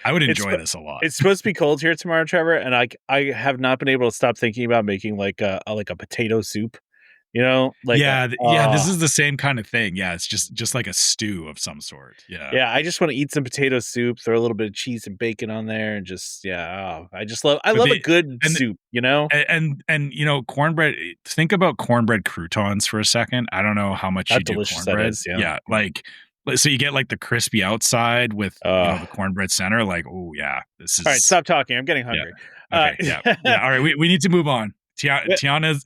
I would It's enjoy sp this a lot. it's supposed to be cold here tomorrow, Trevor, and I have not been able to stop thinking about making, like, a potato soup, like a Yeah, this is the same kind of thing. Yeah, it's just like a stew of some sort. Yeah. yeah, I just wanna eat some potato soup, throw a little bit of cheese and bacon on there, and just yeah, I But love a the good and soup, cornbread think about cornbread croutons for a second. I don't know how much How you do delicious that cornbread. is, yeah. Yeah, so you get like the crispy outside with, Ugh. the cornbread center, like, oh yeah, this Alright, is stop talking, I'm getting yeah. hungry. Uh, Okay, yeah. Yeah, all right, we need to move on. yeah, Tiana's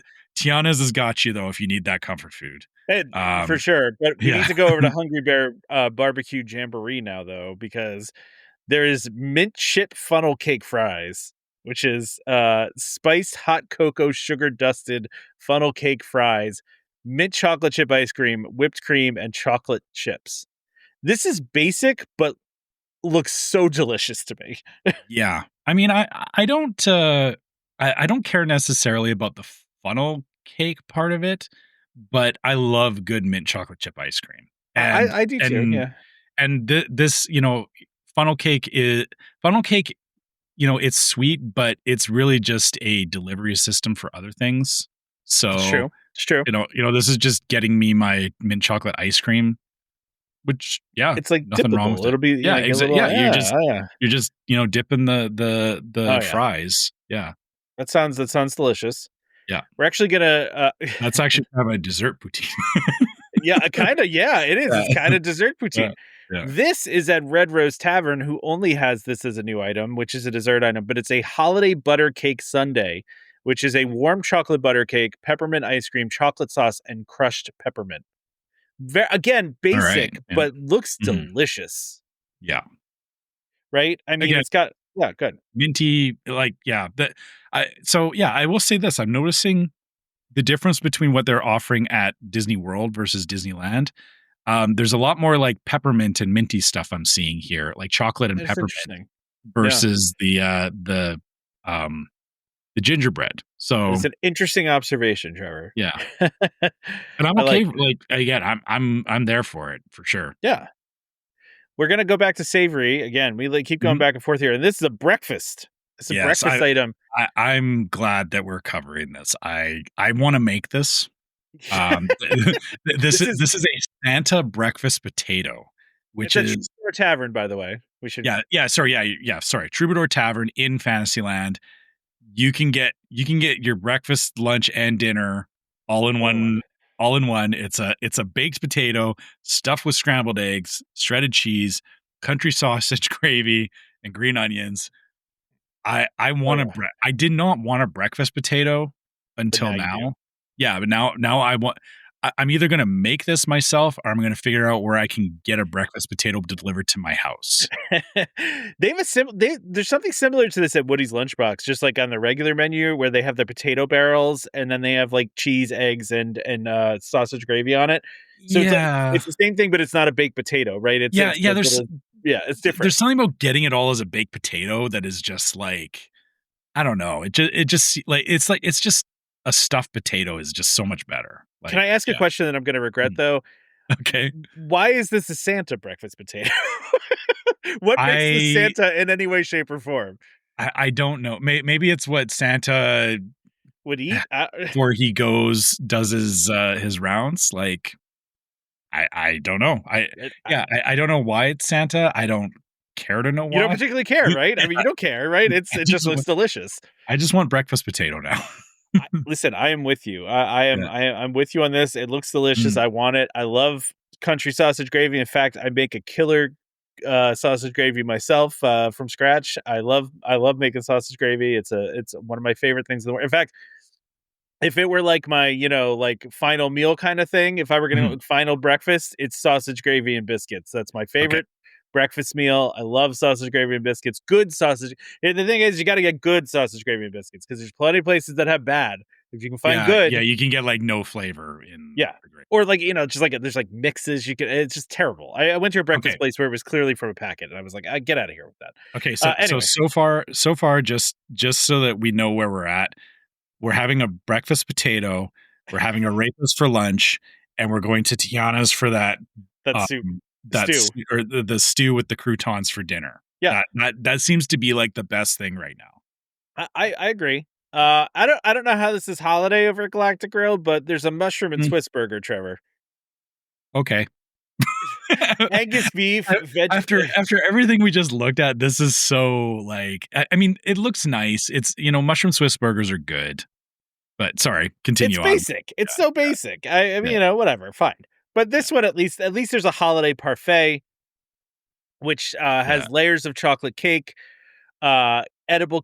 has got you though if you need that comfort food. for Um, sure, but we need yeah. to go over to Hungry Bear, Barbecue Jamboree now, though, because there is mint chip funnel cake fries, which is, spiced hot cocoa sugar dusted funnel cake fries, mint chocolate chip ice cream, whipped cream, and chocolate chips. This is basic, but looks so delicious to me. Yeah. I mean, I don't, I don't care necessarily about the funnel cake part of it, but I love good mint chocolate chip ice cream. I do too, And yeah. and this, funnel cake is funnel cake it's sweet, but it's really just a delivery system for other things. It's So, true. It's true. this is just getting me my mint chocolate ice cream, which, yeah, It's like nothing wrong with dippable. it. It'll be Yeah, like a exactly. little Yeah, yeah, yeah. you're just, dipping the Oh yeah. fries. Yeah. That sounds delicious. Yeah. We're actually gonna That's actually kind of a dessert poutine. yeah, kinda, yeah, it is. Yeah. It's kinda dessert Yeah. poutine. Yeah. This is at Red Rose Tavern, who only has this as a new item, which is a dessert item, but it's a holiday butter cake sundae, which is a warm chocolate butter cake, peppermint ice cream, chocolate sauce, and crushed peppermint. Again, All right. basic, Yeah. but looks Mhm. delicious, Yeah. right? I mean, Again, it's got yeah, good. minty, like, yeah, I will say this. I'm noticing the difference between what they're offering at Disney World versus Disneyland. There's a lot more like peppermint and minty stuff I'm seeing here, like chocolate and It's peppermint interesting. Yeah. versus um the gingerbread. So It's an interesting observation, Trevor. yeah. And I'm I okay, like it. like, again, I'm there for it for sure. Yeah. We're gonna go back to savory again. We like keep going Mhm. back and forth here, and this is a breakfast. It's a Yes, breakfast item. I'm glad that we're covering this. I wanna make this. Um, This is this is a Santa breakfast potato, it's which a is Troubadour Tavern, by the way. We should sorry, Troubadour Tavern in Fantasyland. You can get your breakfast, lunch, and dinner all in all in one. one all in one. It's a baked potato stuffed with scrambled eggs, shredded cheese, country sausage gravy, and green onions. Oh yeah, I did not want a breakfast potato but until now you do. now. Yeah, but now I want. I'm either gonna make this myself or I'm gonna figure out where I can get a breakfast potato delivered to my house. They have a there's something similar to this at Woody's Lunchbox, just like on the regular menu where they have the potato barrels and then they have like cheese, eggs, and sausage gravy on it. So it's like Yeah, it's the same thing, but it's not a baked potato, right? yeah, It's yeah. like little yeah, it's different. There's something about getting it all as a baked potato that is just like, I don't know. It just like it's just a stuffed potato is just so much better. Can Like, I ask a yeah. question that I'm gonna regret Mm. though? Okay. Why is this a Santa breakfast potato? What makes this I Santa in any way, shape, or form? I don't know. Maybe it's what Santa Would eat? before he goes does his rounds. Like, I don't know. It I don't know why it's Santa. I don't care to know You don't why. particularly care, right? I mean, you don't care, right? I It just just looks delicious. I just want breakfast potato now. Listen, I am with you. Yeah. I'm with you on this. It looks delicious. Mm. I want it. I love country sausage gravy. In fact, I make a killer sausage gravy myself from scratch. I love making sausage gravy. It's one of my favorite things in the world. In fact, if it were like my, like final meal kind of thing, if I were going Mhm. to final breakfast, it's sausage gravy and biscuits. That's my Okay. favorite breakfast meal. I love sausage gravy and biscuits. Good sausage. And the thing is, you got to get good sausage gravy and biscuits because there's plenty of places that have bad. If you can find Yeah, yeah, good, you can get, like, no flavor in yeah. the gra Or like, just like there's like mixes you can, it's just terrible. I went to a breakfast Okay, place where it was clearly from a packet and I was like, get out of here with that. okay, so Anyway, so far, just so that we know where we're having a breakfast potato, we're having a rapist for lunch, and we're going to Tiana's for that um, soup that s stew. or the stew with the croutons for dinner. Yeah. That seems to be, like, the best thing right now. I agree. I don't know how this is holiday over at Galactic Grill, but there's a mushroom and Mm, Swiss burger, Trevor. okay. Angus beef, A veg. after everything we just looked at, this is so, like, I mean, it looks nice. It's, mushroom Swiss burgers are good, but sorry, It's continue on. basic. It's so basic. I Yeah, mean, whatever, fine. But yeah, this one, at least there's a holiday parfait, which yeah. has layers of chocolate cake, edible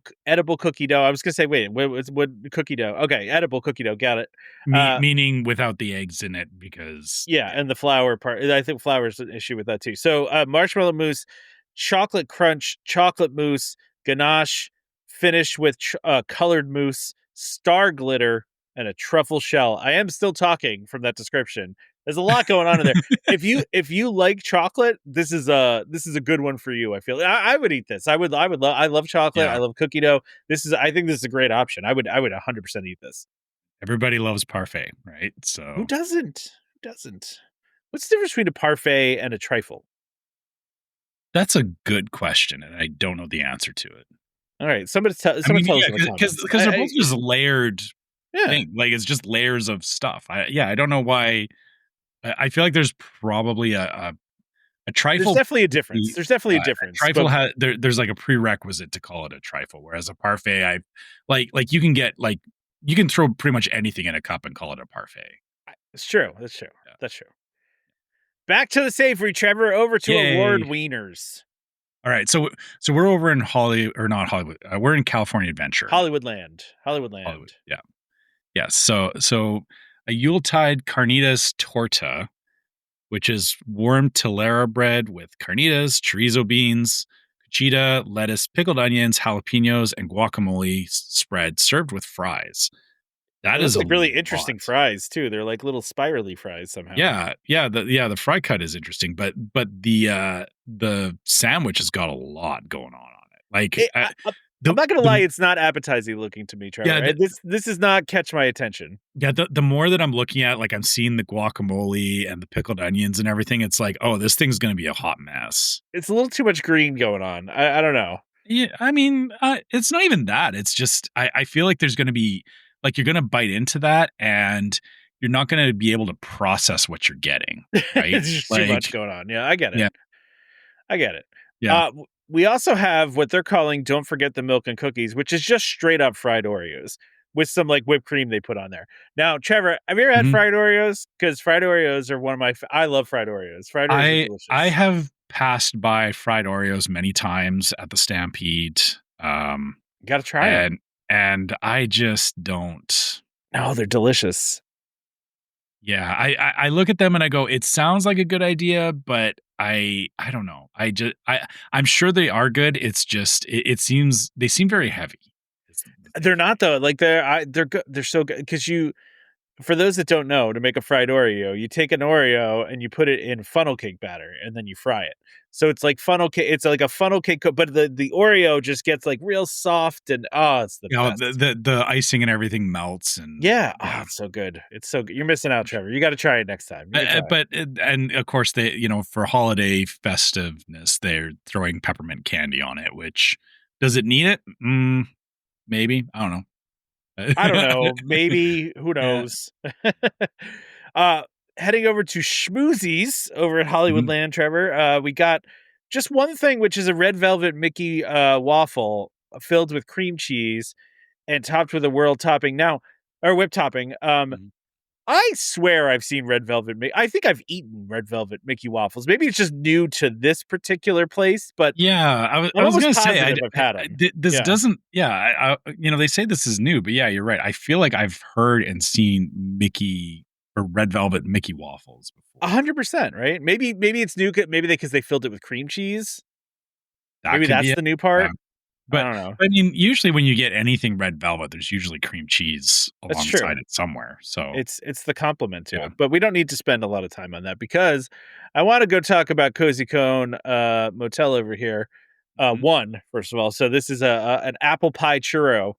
cookie dough. I was gonna say, wait, what cookie dough? Okay, edible cookie dough. Got it. Uh, Meaning without the eggs in it because Yeah, yeah. and the flour part. I think flour's an issue with that too. So marshmallow mousse, chocolate crunch, chocolate mousse, ganache, finished with colored mousse, star glitter, and a truffle shell. I am still talking from that description. There's a lot going on in there. If you like chocolate, this is a good one for you. I feel I would eat this. I love chocolate. I Yeah, love cookie dough. I think this is a great option. I would 100% eat this. everybody loves parfait, right? Who So, doesn't? Who doesn't? What's the difference between a parfait and a trifle? that's a good question, and I don't know the answer to it. All right. I Someone mean, tell us yeah, in the because comments. because they're both just layered Yeah. thing. Like it's just layers of stuff. I don't know why. I feel like there's probably a There's trifle. definitely a difference. There's definitely a A difference. trifle But has there's like a prerequisite to call it a trifle, whereas a parfait, I like you can get like you can throw pretty much anything in a cup and call it a parfait. it's true. That's true. Yeah. That's true. Back to the savory, Trevor. Over to award Yay! wieners. All right, so we're over in Holly or not Hollywood. We're in California Adventure. Hollywoodland. Hollywood, Hollywoodland. yeah, yeah. So a Yuletide carnitas torta, which is warm telera bread with carnitas, chorizo beans, conchita, lettuce, pickled onions, jalapenos, and guacamole spread served with fries. They That look is a like really lot. interesting fries too. They're like little spirally fries somehow. The fry cut is interesting, but the sandwich has got a lot going on it. Like I'm the not gonna lie, the it's not appetizing looking to me, yeah, Trevor. the, This does not catch my attention. yeah, the more that I'm looking at, like I'm seeing the guacamole and the pickled onions and everything, it's like, oh, this thing's gonna be a hot mess. It's a little too much green going on. I don't know. Yeah, I mean, it's not even that. It's just I feel like there's gonna be like you're gonna bite into that and you're not gonna be able to process what you're getting, right? It's just too much Like, going on. Yeah, I get it. yeah, I get it. yeah. We also have what they're calling "Don't Forget the Milk and Cookies," which is just straight up fried Oreos with some like whipped cream they put on there. Now, Trevor, have you ever had Mhm. fried Oreos? Because fried Oreos are one of my. I love fried Oreos. Fried Oreos are I delicious. have passed by fried Oreos many times at the Stampede, You got to try them. and I just don't. No, they're delicious. Yeah, I look at them and I go, it sounds like a good idea, but I don't know. I'm sure they are good. It's just it seems they seem very heavy. Is the thing. They're not though. Like they're good. They're so good because you. For those that don't know, to make a fried Oreo, you take an Oreo and you put it in funnel cake batter and then you fry it. So it's like funnel cake. It's like a funnel cake, but the Oreo just gets like real soft and it's the You know, best. the icing and everything melts and Yeah, yeah. it's so good. It's so good. You're missing out, Trevor. You got to try it next time. You gotta try it. But and of course they for holiday festiveness they're throwing peppermint candy on it. Which does it need it? Maybe I don't I don't know. know. Maybe who Yeah. knows? uh, Heading over to Schmoozies over at Mhm. Hollywoodland, Trevor. We got just one thing, which is a red velvet Mickey waffle filled with cream cheese and topped with a world topping. Now, or whip topping. Mhm. I swear I've seen red velvet. I think I've eaten red velvet Mickey waffles. Maybe it's just new to this particular place, but Yeah, I I'm was almost gonna say positive I've had them. this Yeah, doesn't. Yeah, they say this is new, but yeah, you're right. I feel like I've heard and seen Mickey or red velvet Mickey waffles before. 100%. Right? Maybe it's new. Maybe because they filled it with cream cheese. That Maybe could be that's it. the new Yeah. part. I But don't know. I mean, usually when you get anything red velvet, there's usually cream cheese That's true. alongside it somewhere. So It's the compliment to yeah. it, but we don't need to spend a lot of time on that because I want to go talk about Cozy Cone Motel over here. Mhm. One, first of all, so this is an apple pie churro,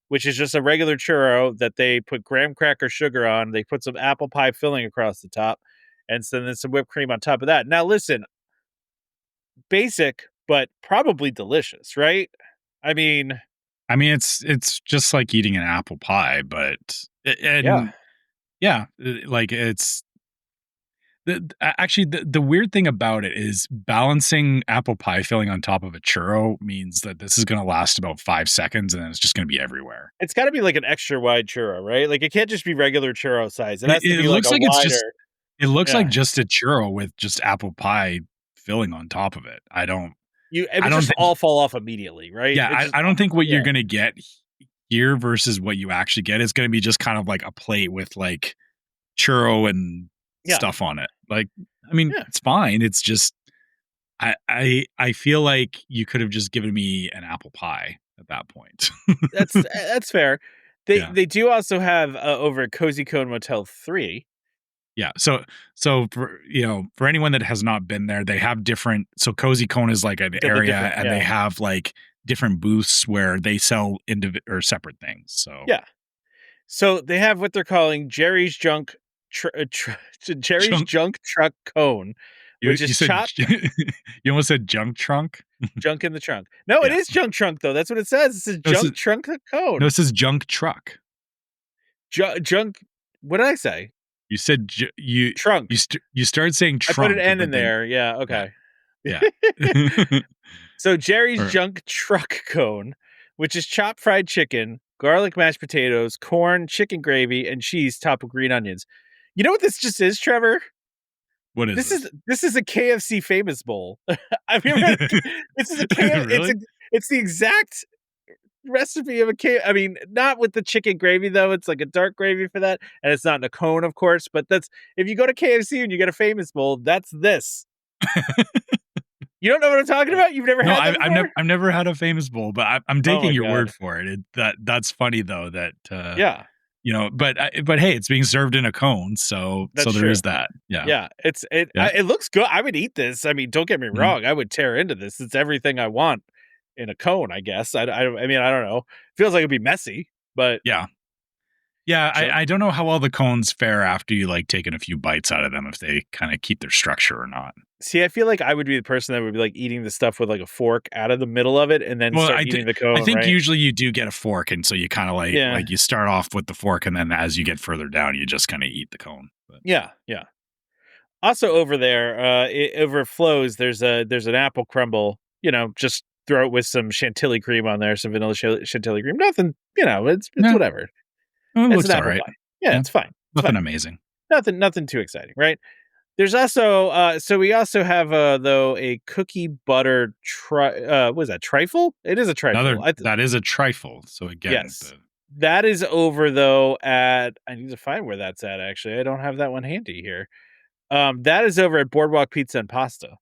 which is just a regular churro that they put graham cracker sugar on. They put some apple pie filling across the top, and so then some whipped cream on top of that. Now, listen, basic but probably delicious, right? I mean, I mean, it's just like eating an apple pie, but yeah, and yeah, like it's actually the weird thing about it is balancing apple pie filling on top of a churro means that this is going to last about 5 seconds and then it's just going to be everywhere. it's got to be like an extra wide churro, right? Like it can't just be regular churro size. It It, has to it be like looks a like it's wider. just it looks like Yeah, just a churro with just apple pie filling on top of it. it I would don't just think all fall off immediately, right? yeah, It just I don't think what yeah, you're going to get here versus what you actually get is going to be just kind of like a plate with like churro and yeah, stuff on it. Like, I mean, yeah. it's fine. It's just I feel like you could have just given me an apple pie at that point. That's fair. They Yeah. they do also have over at Cozy Cone Motel 3. Yeah. So for for anyone that has not been there, they have different so Cozy Cone is like an Got the area different, and they yeah, have like different booths where they sell or separate things. So yeah. So they have what they're calling Jerry's Junk Jerry's junk Junk Truck Cone, which You is said chopped you almost said junk trunk. junk in the trunk. No, it Yeah. is junk trunk though. That's what it says. It says No, this is junk trunk no, cone. this is junk truck. Junk. What did I say? You said Trunk. you started saying I put an trunk, N in but then there. Yeah. yeah, Okay. yeah. So Jerry's Or junk truck cone, which is chopped fried chicken, garlic mashed potatoes, corn, chicken gravy, and cheese topped with green onions. You know what this just is, Trevor? what is This is a KFC famous bowl. I've never had this? this is a KFC. Really? It's the exact recipe of a K. I mean, not with the chicken gravy though. It's like a dark gravy for that, and it's not in a cone, of course. But that's if you go to KFC and you get a famous bowl, that's this. You don't know what I'm talking about? You've never No, had that before? I've never had a famous bowl, but I'm Oh my taking your word god. for it. That's funny though that Yeah, but hey, it's being served in a cone, so that's there true. is that. Yeah. Yeah, Yeah. it looks good. I would eat this. I mean, don't get me Mhm. wrong. I would tear into this. It's everything I want in a cone, I guess. I mean, I don't know. Feels like it'd be messy, but Yeah. Yeah, sure. I don't know how well the cones fare after you like taking a few bites out of them if they kind of keep their structure or not. See, I feel like I would be the person that would be like eating the stuff with like a fork out of the middle of it and then Well, start eating the I cone, think right? usually you do get a fork, and so you kind of Yeah. like you start off with the fork, and then as you get further down, you just kind of eat the cone. But Yeah, yeah. Also over there, over Flo's, there's an apple crumble. Just throw it with some chantilly cream on there, some vanilla chantilly cream. Nothing, it's yeah, whatever. well, it It's an looks all apple right. pie. Yeah, Yeah, it's fine. It's nothing fine. amazing. Nothing too exciting, right? There's also so we also have though a cookie butter what is that, trifle? It is a Another trifle. that is a trifle. So again, Yes. the That is over though at I need to find where that's at actually. I don't have that one handy here. That is over at Boardwalk Pizza and Pasta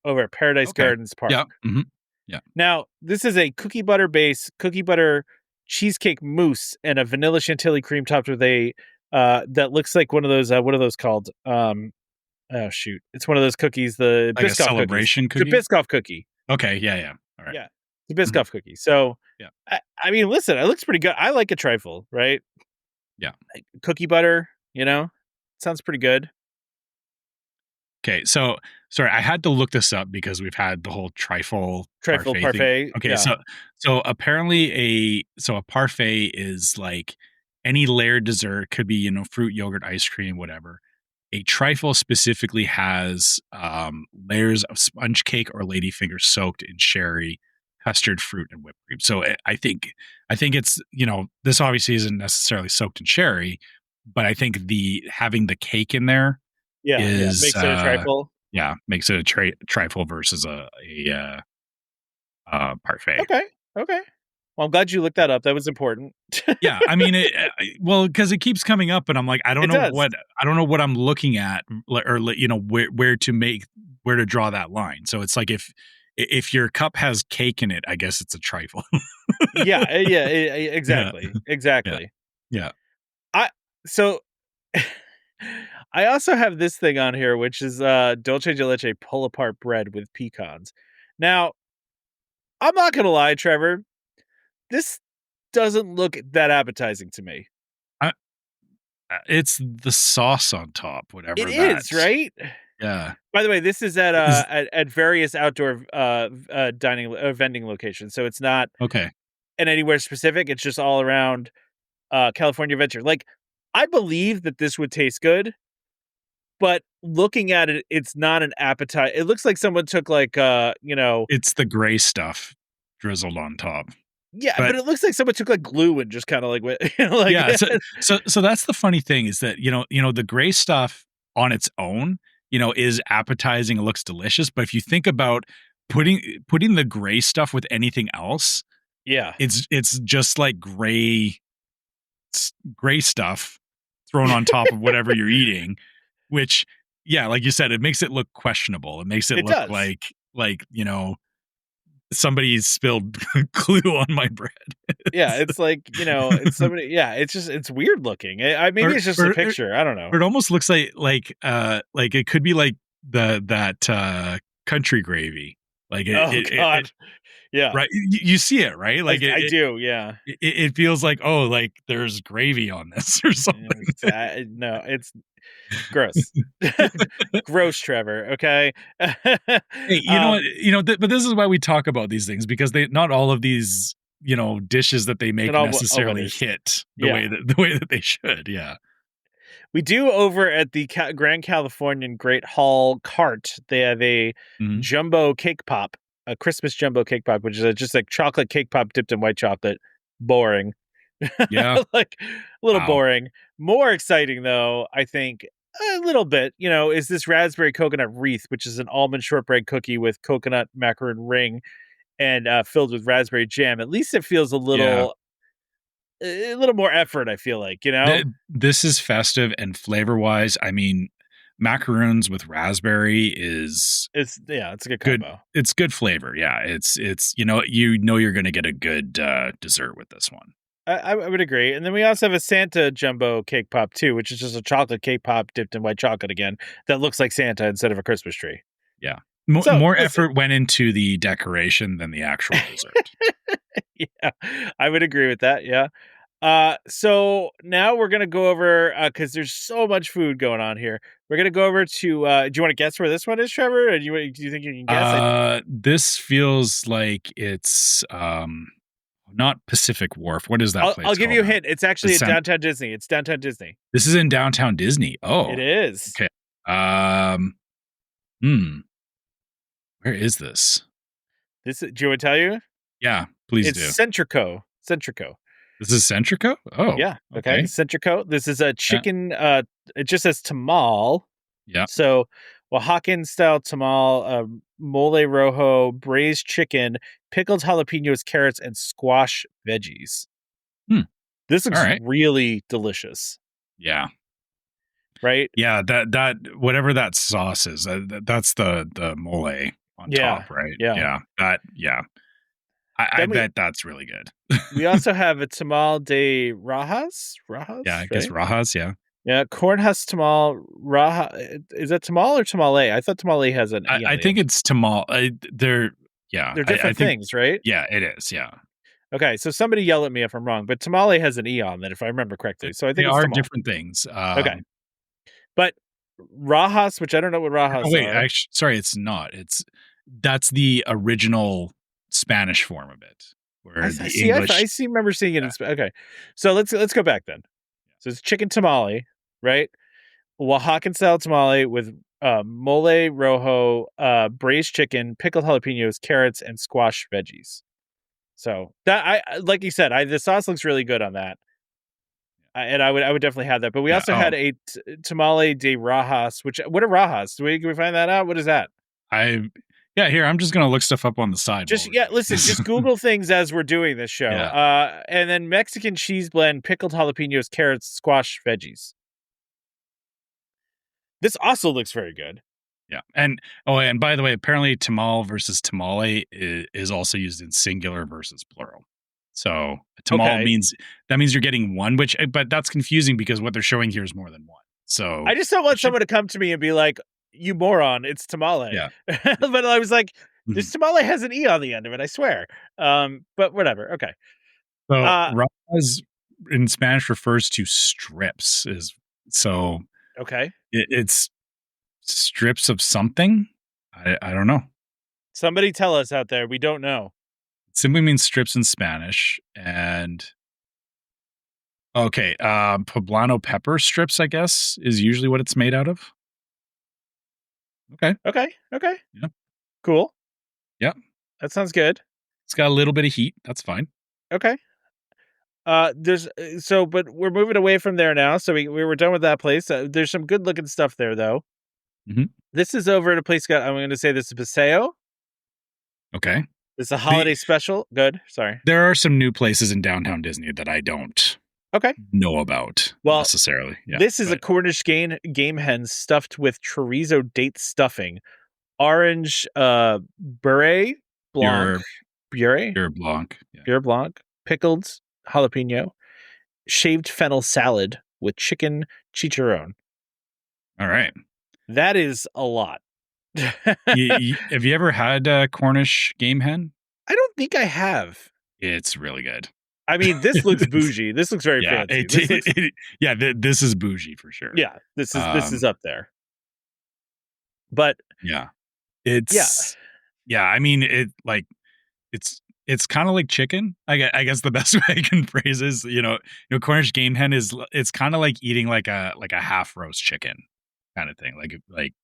over at Paradise okay, Gardens Park. yeah, yeah, Now, this is a cookie butter base, cookie butter cheesecake mousse and a vanilla chantilly cream topped with a that looks like one of those what are those called? Oh shoot. It's one of those cookies, the like a Biscoff cookies. celebration It's a cookie. Biscoff cookie. Okay, yeah, yeah, all right, Yeah. It's a mhm, Biscoff cookie. So yeah, I mean, listen, it looks pretty good. I like a trifle, right? yeah. Like cookie butter, sounds pretty good. Okay, so sorry, I had to look this up because we've had the whole trifle Trifle parfait thing. parfait. Okay, Yeah. so apparently a parfait is like any layered dessert, could be, fruit, yogurt, ice cream, whatever. A trifle specifically has layers of sponge cake or ladyfinger soaked in sherry, custard, fruit, and whipped cream. So I think it's, this obviously isn't necessarily soaked in sherry, but I think the having the cake in there Yeah. Yeah. is Makes it a trifle. yeah, makes it a trifle versus a parfait. Okay. Okay. Well, I'm glad you looked that up. That was important. Yeah, I mean, well, because it keeps coming up, and I'm like, It does. I don't know what I'm looking at, or where to draw that line. So it's like if your cup has cake in it, I guess it's a trifle. Yeah. Yeah. Yeah, Exactly. yeah, Exactly. yeah. I so I also have this thing on here, which is dulce de leche pull apart bread with pecans. Now, I'm not gonna lie, Trevor. This doesn't look that appetizing to me. I, it's the sauce on top, It whatever that. is, right? Yeah, By the way, this is at is at various outdoor dining vending locations, so it's not okay. in anywhere specific. It's just all around California Adventure. Like, I believe that this would taste good, but looking at it, it's not an appetite. It looks like someone took like It's the gray stuff drizzled on top. yeah, but But it looks like someone took like glue and just kind of like like yeah, so that's the funny thing is that the gray stuff on its own, is appetizing, it looks delicious, but if you think about putting the gray stuff with anything else, yeah. it's just like gray stuff thrown on top of whatever you're eating, which yeah, like you said, it makes it look questionable. It makes it It look does. like somebody spilled glue on my bread. Yeah, it's like, it's somebody yeah, it's weird looking. Maybe or, it's just a or picture. I don't know. Or it almost looks like it could be like that country gravy. Like Oh it god. Yeah. right you see it, right? Like I do, yeah. it feels like, oh, like there's gravy on this or something. No, it's Gross. Gross, Trevor. Okay. Hey, you know what? But this is why we talk about these things, because they not all of these dishes that they And make all necessarily winners. hit Yeah. the way that they should. Yeah. We do over at the Grand Californian Great Hall Cart. They have a Mhm. jumbo cake pop, a Christmas jumbo cake pop, which is just like chocolate cake pop dipped in white chocolate. Boring. Yeah. Like a little Wow. boring. More exciting though, I think a little bit, is this raspberry coconut wreath, which is an almond shortbread cookie with coconut macaroon ring and filled with raspberry jam. At least it feels Yeah. a little more effort, I feel like, This is festive and flavor wise. I mean, macaroons with raspberry is It's a good good. combo. It's good flavor. Yeah. It's you're going to get a good dessert with this one. I would agree. And then we also have a Santa jumbo cake pop too, which is just a chocolate cake pop dipped in white chocolate again that looks like Santa instead of a Christmas tree. Yeah. So More listen, effort went into the decoration than the actual dessert. yeah, I would agree with that. Yeah. So now we're gonna go over because there's so much food going on here. We're gonna go over to. Do you want to guess where this one is, Trevor? Or do you think you can guess? This feels like it's not Pacific Wharf. What is that I'll place give called you a now? hint. It's actually It's at Downtown Disney. It's Downtown Disney. This is in downtown Disney. It Oh, is. okay. Um, hmm. Where is this? Do you want to tell you? Yeah, please It's do. Centrico. Centrico. This is Centrico? Oh, Yeah. Okay. okay. Centrico. This is a Yeah. chicken. It just says tamal. Yeah. So Oaxacan style tamal, mole rojo, braised chicken, pickled jalapenos, carrots, and squash veggies. Hmm. This All looks right. really delicious, Yeah. right? Yeah, that whatever that sauce is, that's the mole on Yeah. top, right? Yeah. Yeah. Yeah. I Then bet that's really good. we also have a tamal de rajas. Yeah, Rajas, I guess right? Rajas, yeah. Yeah, corn husk tamal raha. Is that tamal or tamale? I thought tamale has an e on I the think end. it's tamal. Yeah, They're I different think things, right? yeah, it is. Yeah, Okay, so somebody yell at me if I'm wrong, but tamale has an e on that if I remember correctly. So I they think it's are tamal. different things. Okay, but rajas, which I don't know what Oh rajas wait, are. actually, sorry, it's not. That's the original Spanish form of it, I where the see. I English. see. Remember seeing it Yeah, in okay. So let's go back then. So it's chicken tamale, right? Oaxacan style tamale with mole rojo, braised chicken, pickled jalapenos, carrots, and squash veggies. So that like you said, the sauce looks really good on that, and I would definitely have that. But we yeah. also Oh, had a tamale de rajas. What are rajas? Can we find that out? What is that? I yeah. Here, I'm just gonna look stuff up on the side while Just we're yeah, doing listen, this. just Google things as we're doing this show. Yeah, And then Mexican cheese blend, pickled jalapenos, carrots, squash, veggies. This also looks very good. yeah. And by the way, apparently tamal versus tamale is also used in singular versus plural. So tamal Okay. means you're getting one, but that's confusing because what they're showing here is more than one. So I just don't it want should someone to come to me and be like, "You moron, it's tamale." yeah. But I was like, Mhm. "This tamale has an e on the end of it, I swear." But whatever. Okay. So Uh, rajas in Spanish refers to strips so okay. it's strips of something. I don't know. Somebody tell us out there. We don't know. It simply means strips in Spanish. And okay, poblano pepper strips, I guess, is usually what it's made out of. Okay. Okay. Okay. Yeah. Cool. Yeah. That sounds good. It's got a little bit of heat. That's fine. Okay. But we're moving away from there now. So we were done with that place. There's some good looking stuff there though. Mhm. This is over at a place I'm going to say this is Paseo. Okay. It's a The holiday special. Good. Sorry. There are some new places in downtown Disney that I don't Okay. know about Well, necessarily. Yeah. this is a But Cornish game hen stuffed with chorizo date stuffing, orange beret blanc, your bure, blanc. Yeah. bure blanc, pickled jalapeno, shaved fennel salad with chicken chicharron. All right. That is a lot. Have you ever had Cornish game hen? I don't think I have. It's really good. I mean, this looks bougie. This looks very Yeah, fancy. This looks yeah, this is bougie for sure. yeah, this is Um, up there. But yeah, yeah, it's yeah. I mean, it's kind of like chicken. I guess the best way I can phrase is, Cornish game hen it's kind of like eating like a half roast chicken kind of thing. Like if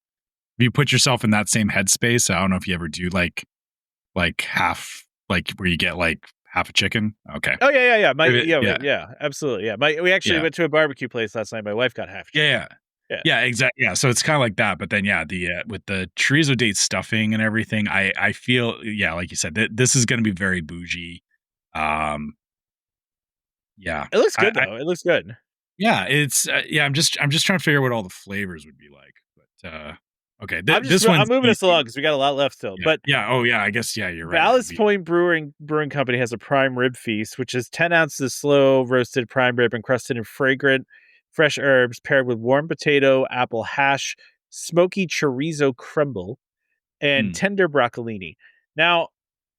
you put yourself in that same headspace, I don't know if you ever do like half, like where you get like half a chicken. Okay. oh yeah. My Yeah. yeah, absolutely. Yeah, we actually Yeah. went to a barbecue place last night. My wife got half Yeah. chicken. Yeah. Yeah, Yeah, exactly. Yeah, so it's kind of like that, but then yeah, the with the chorizo date stuffing and everything, I feel, yeah, like you said, this is going to be very bougie. Um, yeah, it looks good I though. It looks good. yeah, it's yeah, I'm just trying to figure out what all the flavors would be like, but okay, this I'm one's moving us along easy. because we got a lot left still. Yeah, But yeah, oh yeah, I guess yeah, you're right. It would Ballast be Point Brewing Company has a prime rib feast, which is 10 ounces of slow roasted prime rib encrusted in fragrant fresh herbs paired with warm potato, apple hash, smoky chorizo crumble, and mm. tender broccolini. Now,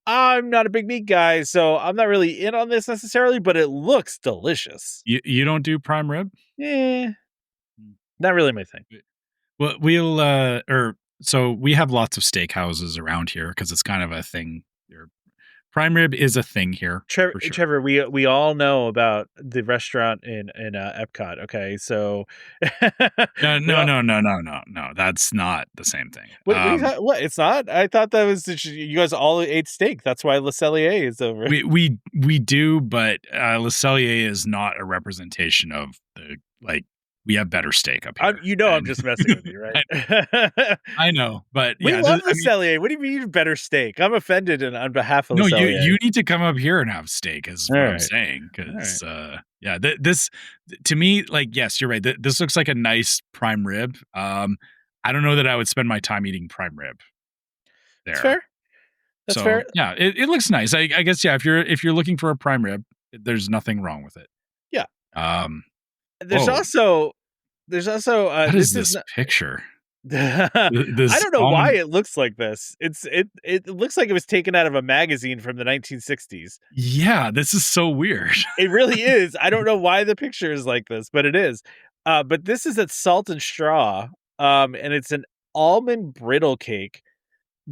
I'm not a big meat guy, so I'm not really in on this necessarily, but it looks delicious. You don't do prime rib? Yeah, Mm. not really my thing. Well, or so we have lots of steakhouses around here because it's kind of a thing. Prime rib is a thing here Trevor, for sure. Trevor, we all know about the restaurant in Epcot. Okay, so No, we no, all. no, no, no, no, no. That's not the same thing. What are you talking? What? It's not. I thought that was you guys all ate steak. That's why Le Cellier is over. We do, but Le Cellier is not a representation of the like. We have better steak up here, I'm and just messing with you, I, right? I know, but We yeah, love I Le mean, Cellier. What do you mean better steak? I'm offended on behalf of Le no, Cellier. you need to come up here and have steak, is All what I'm right, saying. all right. Because yeah, this to me, like, yes, you're right. This looks like a nice prime rib. I don't know that I would spend my time eating prime rib That's there. fair. That's So fair. yeah, it looks nice. I guess yeah, if you're looking for a prime rib, there's nothing wrong with it. Yeah. Um, There's whoa, also what is this is this not. picture? I This don't know why almond. it looks like this. It looks like it was taken out of a magazine from the 1960s. Yeah, this is so weird. It really is. I don't know why the picture is like this, but it is. But this is at Salt and Straw, and it's an almond brittle cake,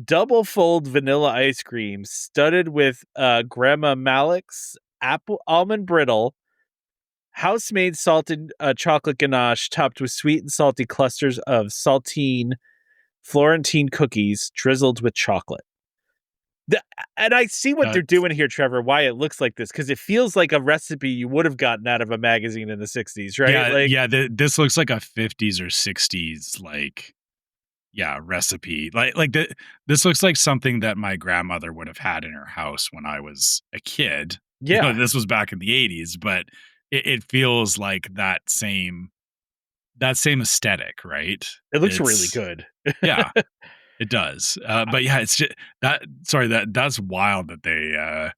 double fold vanilla ice cream, studded with Grandma Malik's apple almond brittle, house-made salted chocolate ganache, topped with sweet and salty clusters of saltine Florentine cookies drizzled with chocolate. The, and I see what they're That's doing here, Trevor, why it looks like this, because it feels like a recipe you would have gotten out of a magazine in the 60s, right? yeah, Like, yeah. This looks like a 50s or 60s like, yeah, recipe. This looks like something that my grandmother would have had in her house when I was a kid. yeah, This was back in the 80s, but it feels like that same aesthetic, right? it looks really It's good. yeah, it does. But yeah, it's just that sorry, that's wild that they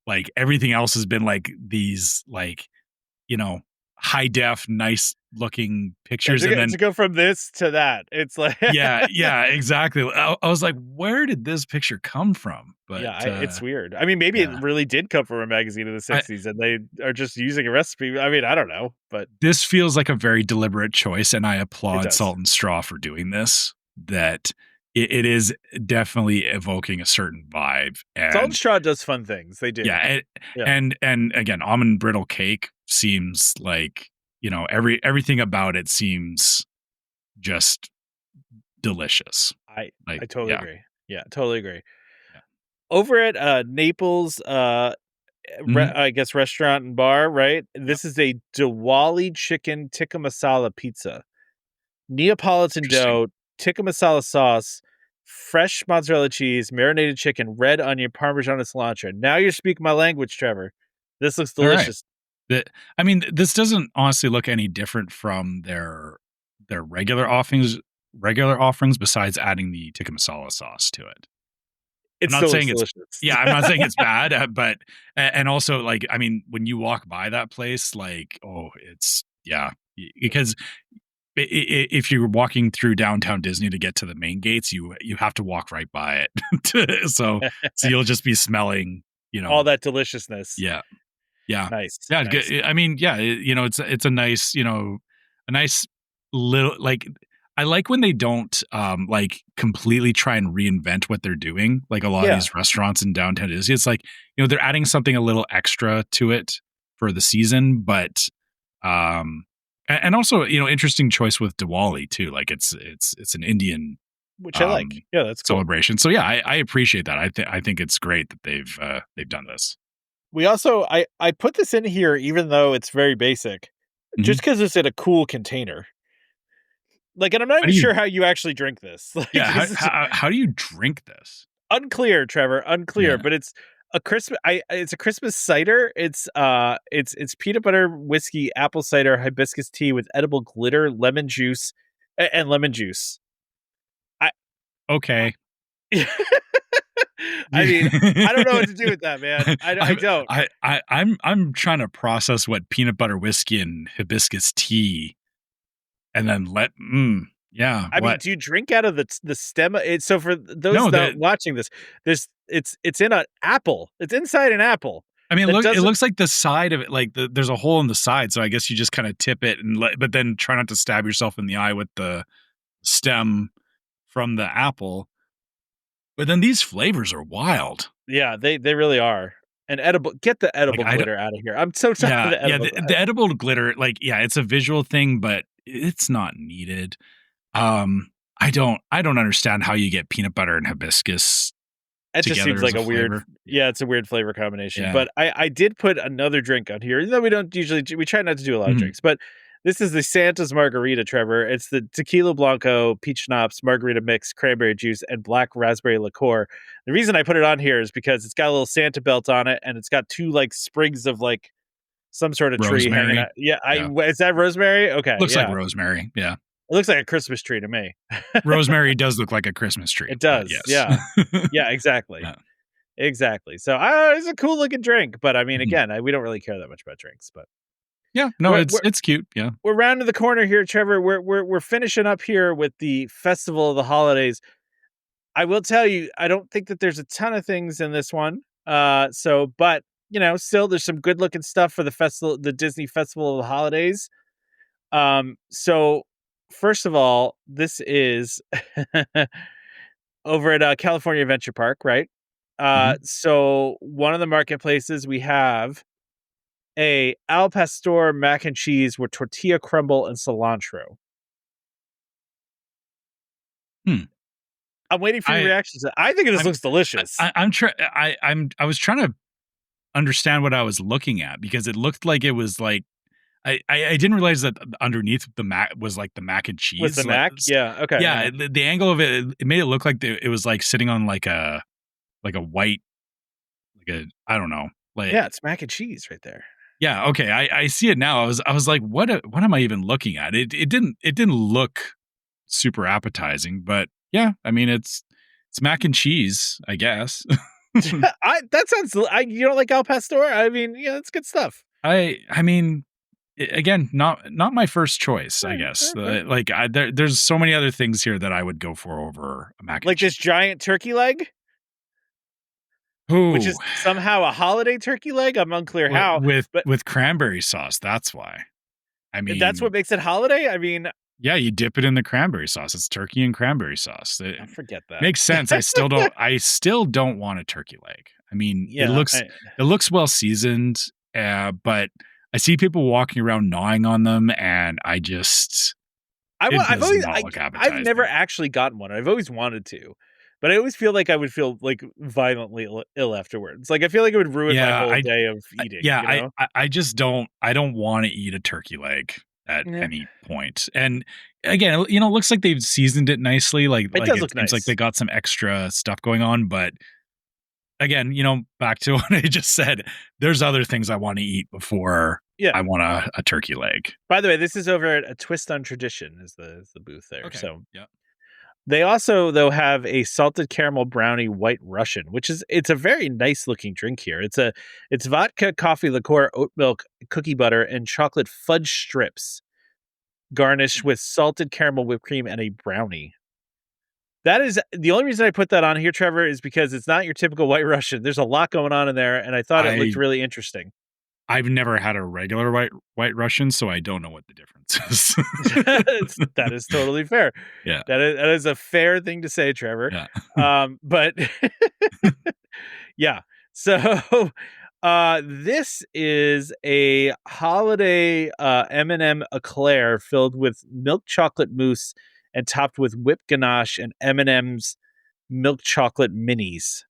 like everything else has been like these like, you know, high def, nice looking Yeah, pictures. And then to go from this to that, it's like, yeah, yeah, exactly. I was like, where did this picture come from? But yeah, it's weird. I mean, maybe it yeah. really did come from a magazine in the I 60s and they are just using a recipe. I mean, I don't know, but This feels like a very deliberate choice, and I it applaud does. Salt and Straw for doing this. That it is definitely evoking a certain vibe, Salt and and Straw does fun things. They do. yeah, Yeah. and again, almond brittle cake seems like, everything about it seems just delicious. Like I totally yeah, agree. Yeah, totally agree. yeah. Over at Naples, Mhm. I guess restaurant and bar, right? Yep. This is a Diwali chicken tikka masala pizza. Neapolitan Interesting. dough, tikka masala sauce, fresh mozzarella cheese, marinated chicken, red onion, parmesan, and cilantro. Now you're speaking my language, Trevor. This looks All right. delicious. I mean, this doesn't honestly look any different from their regular offerings besides adding the tikka masala sauce to it. I'm It not still looks saying it's delicious. yeah, I'm not saying it's bad, but and also, like, I mean, when you walk by that place, like, oh, it's yeah, because if you're walking through downtown Disney to get to the main gates, you have to walk right by it. So you'll just be smelling, All that deliciousness. yeah. Yeah. Nice, Yeah, it's nice. good. I mean, yeah, it's a nice, a nice little like I like when they don't like completely try and reinvent what they're doing. Like a lot of Yeah, these restaurants in downtown is it's like, they're adding something a little extra to it for the season, but and also, interesting choice with Diwali too. Like it's an Indian which I like. um Yeah, that's cool. celebration. So yeah, I appreciate that. I think it's great that they've done this. We also I put this in here even though it's very basic, Mhm. just because it's in a cool container. Like, and I'm not How do even you sure how you actually drink this. Like, Yeah, how this is how how do you drink this? unclear, Trevor, unclear, Yeah. but it's a Christmas cider. It's peanut butter, whiskey, apple cider, hibiscus tea with edible glitter, lemon juice, and lemon juice. I Okay. I mean, I don't know what to do with that, man. I I'm don't. I'm trying to process what peanut butter whiskey and hibiscus tea and then yeah, I mean, what? do you drink out of the stem? So for those No, not that watching this, it's in an apple. It's inside an apple I mean, that look, it doesn't. looks like the side of it, like there's a hole in the side, so I guess you just kind of tip it but then try not to stab yourself in the eye with the stem from the apple. But then these flavors are wild. Yeah, they really are. And edible get the Like edible I don't glitter out of here. I'm so tired of Yeah, the yeah, edible the edible glitter, like, yeah, it's a visual thing, but it's not needed. I don't understand how you get peanut butter and hibiscus It just seems together as like a a weird. flavor. Yeah, it's a weird flavor combination, Yeah. but I did put another drink on here, even though we don't usually do we try not to do a lot of Mhm. drinks, but this is the Santa's Margarita, Trevor. It's the tequila blanco, peach schnapps, margarita mix, cranberry juice, and black raspberry liqueur. The reason I put it on here is because it's got a little Santa belt on it, and it's got 2, like, sprigs of, like, some sort of tree hanging out. Rosemary. Yeah, Yeah. is that rosemary? Okay, Looks like yeah. rosemary, yeah. It looks like a Christmas tree to me. Rosemary does look like a Christmas tree, It but does, yes. yeah. Yeah, exactly. Yeah. Exactly. So, it's a cool looking drink, but I mean, Mhm. again, we don't really care that much about drinks, but Yeah, no, we're it's we're it's cute, yeah. we're rounding the corner here, Trevor. We're finishing up here with the festival of the holidays. I will tell you, I don't think that there's a ton of things in this one. But still there's some good looking stuff for the Disney Festival of the Holidays. So first of all, this is over at California Adventure Park, right? Mhm. So one of the marketplaces we have a al pastor mac and cheese with tortilla crumble and cilantro. Hmm. I'm waiting for your I reactions. I think this I'm looks delicious. I'm try I was trying to understand what I was looking at because it looked like it was like I didn't realize that underneath the mac was like the mac and With the cheese. mac? Yeah, okay, yeah. Yeah, the angle of it made it look like it was like sitting on like a white like a I don't know like Yeah, it's mac and cheese right there. yeah, okay, I see it now. I was like, what am I even looking at? It didn't look super appetizing, but yeah, I mean it's mac and cheese, I guess. I that sounds you don't like al pastor? I mean, yeah, that's good stuff. I mean again, not my first choice, I Fair, guess. fair, fair. There's so many other things here that I would go for over a mac and Like this cheese. giant turkey leg, which Ooh, is somehow a holiday turkey leg. I'm unclear how, but with cranberry sauce, that's why. I that's what mean, makes it holiday? I mean, yeah, you dip it in the cranberry sauce. It's turkey and cranberry sauce. It I forget that. makes sense. I still don't want a turkey leg. I mean, it Yeah, looks it looks well seasoned, but I see people walking around gnawing on them, and it I've does always not look I've never appetizing. actually gotten one. I've always wanted to, but I always feel like I would feel, like, violently ill afterwards. Like, I feel like it would ruin my Yeah, whole day of eating, yeah, you know? I just don't wanna eat a turkey leg at Yeah. any point, and again, it looks like they've seasoned it nicely, It like does it look seems like they nice. got some extra stuff going on, but again, back to what I just said, there's other things I wanna eat before Yeah. I want a turkey leg. By the way, this is over at A Twist on Tradition is the booth there, Okay, so yeah. they also, though, have a salted caramel brownie white Russian, which it's a very nice looking drink here. It's vodka, coffee liqueur, oat milk, cookie butter, and chocolate fudge strips garnished with salted caramel whipped cream and a brownie. That is the only reason I put that on here, Trevor, is because it's not your typical white Russian. There's a lot going on in there, and I thought it looked I really interesting. I've never had a regular White Russian, so I don't know what the difference is. That is totally fair. Yeah, That is a fair thing to say, Trevor. yeah. But yeah. So, this is a holiday, M&M eclair filled with milk chocolate mousse and topped with whipped ganache and M&M's milk chocolate minis.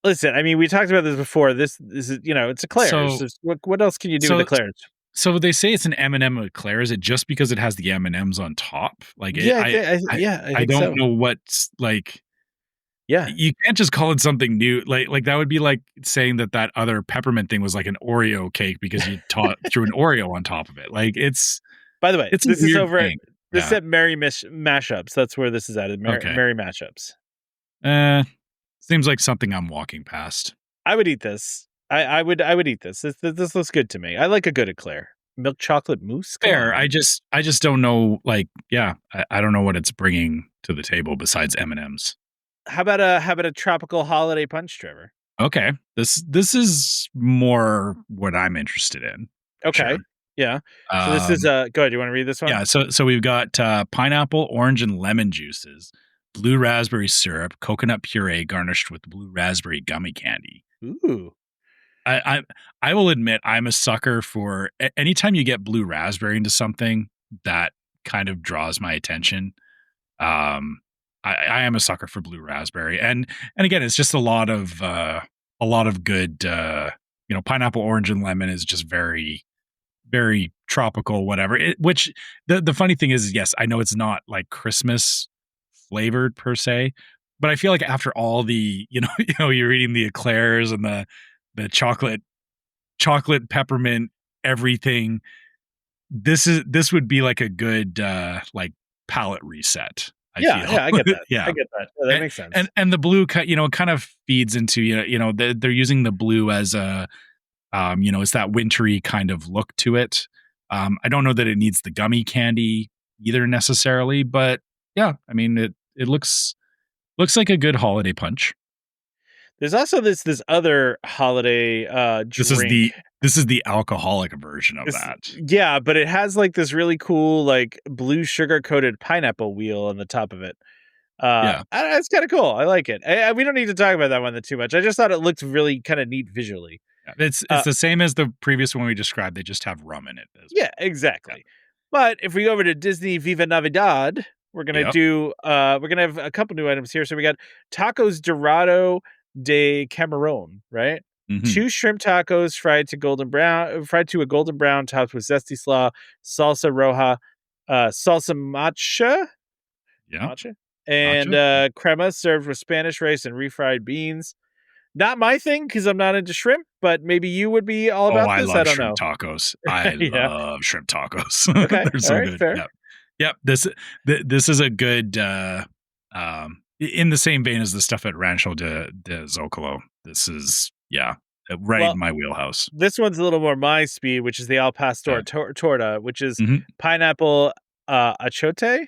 Listen, I mean, we talked about this before. This is, it's eclairs. So What else can you do with so eclairs? so they say it's an M&M eclair. Is it just because it has the M&Ms on top? Like Yeah, I I think don't so. know what's like. Yeah. You can't just call it something new. Like that would be like saying that other peppermint thing was like an Oreo cake because you threw an Oreo on top of it. Like By the way, it's a this is weird over at thing. this is Yeah. at Merry Mashups. That's where this is at Okay. Merry Mashups. Uh, Seems like something I'm walking past. I would eat this. I would eat this. This looks good to me. I like a good eclair. Milk chocolate mousse? Come on, Fair. man. I just don't know. Like, yeah, I don't know what it's bringing to the table besides M and M's. How about a tropical holiday punch, Trevor? Okay, this is more what I'm interested in for sure. Okay. Yeah. So this is Um, go ahead. You want to read this one? yeah. So we've got pineapple, orange, and lemon juices, blue raspberry syrup, coconut puree garnished with blue raspberry gummy candy. Ooh. I I will admit I'm a sucker for anytime you get blue raspberry into something that kind of draws my attention. Um, I am a sucker for blue raspberry, and again, it's just a lot of good. Pineapple, orange, and lemon is just very very tropical, whatever. Which the funny thing is, yes, I know it's not like Christmas flavored per se, but I feel like after all the you're eating the eclairs and the chocolate peppermint everything. This would be like a good like palate reset. I Yeah, feel yeah, I get that. I yeah. get that. Yeah, that And, makes sense. and the blue kind of feeds into they're using the blue as a it's that wintry kind of look to it. I don't know that it needs the gummy candy either necessarily, but yeah, I mean it looks like a good holiday punch. There's also this other holiday This is drink. the alcoholic version of This that. Yeah, but it has like this really cool like blue sugar coated pineapple wheel on the top of it. Yeah. It's kind of cool. I like it. We don't need to talk about that one too much. I just thought it looked really kind of neat visually. Yeah. Uh, It's the same as the previous one we described. They just have rum in it. yeah, Yeah. exactly. But if we go over to Disney Viva Navidad, Yep. we're gonna have a couple new items here. So we got tacos Dorado de Camarón, right? Hmm. Two shrimp tacos fried to a golden brown, topped with zesty slaw, salsa roja, salsa Yeah. matcha, and Gotcha. crema served with Spanish rice and refried beans. Not my thing because I'm not into shrimp, but maybe you would be all Oh, about I this. I love don't shrimp know. tacos. I Yeah. love shrimp tacos. Okay. They're All so right. good. Fair. Yep. Yep. This is a good in the same vein as the stuff at Rancho de Zocalo. This is right Well, in my wheelhouse. this one's a little more my speed, which is the al pastor Yeah. torta, which is Hmm. pineapple achote,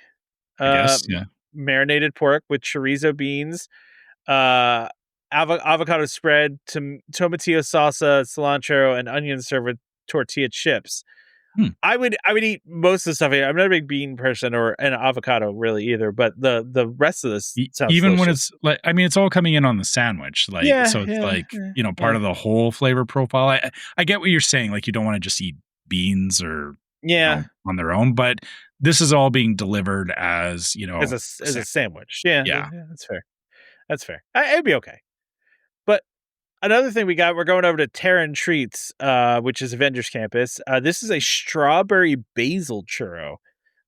I uh, guess. Yeah. marinated pork with chorizo beans, uh, avocado spread, tomatillo salsa, cilantro, and onions served with tortilla chips. Hmm. I would eat most of the stuff here. I'm not a big bean person or an avocado really either, but the rest of this sounds Even when delicious. it's like, I mean, it's all coming in on the sandwich. Like, Yeah, so it's yeah, like, yeah, part yeah. of the whole flavor profile. I get what you're saying. Like, you don't want to just eat beans or, Yeah, on their own, but this is all being delivered as, a as a sandwich. sandwich. Yeah, Yeah. yeah, that's fair. That's fair. It'd be okay. But another thing we're going over to Terran Treats, which is Avengers Campus. This is a strawberry basil churro. Huh.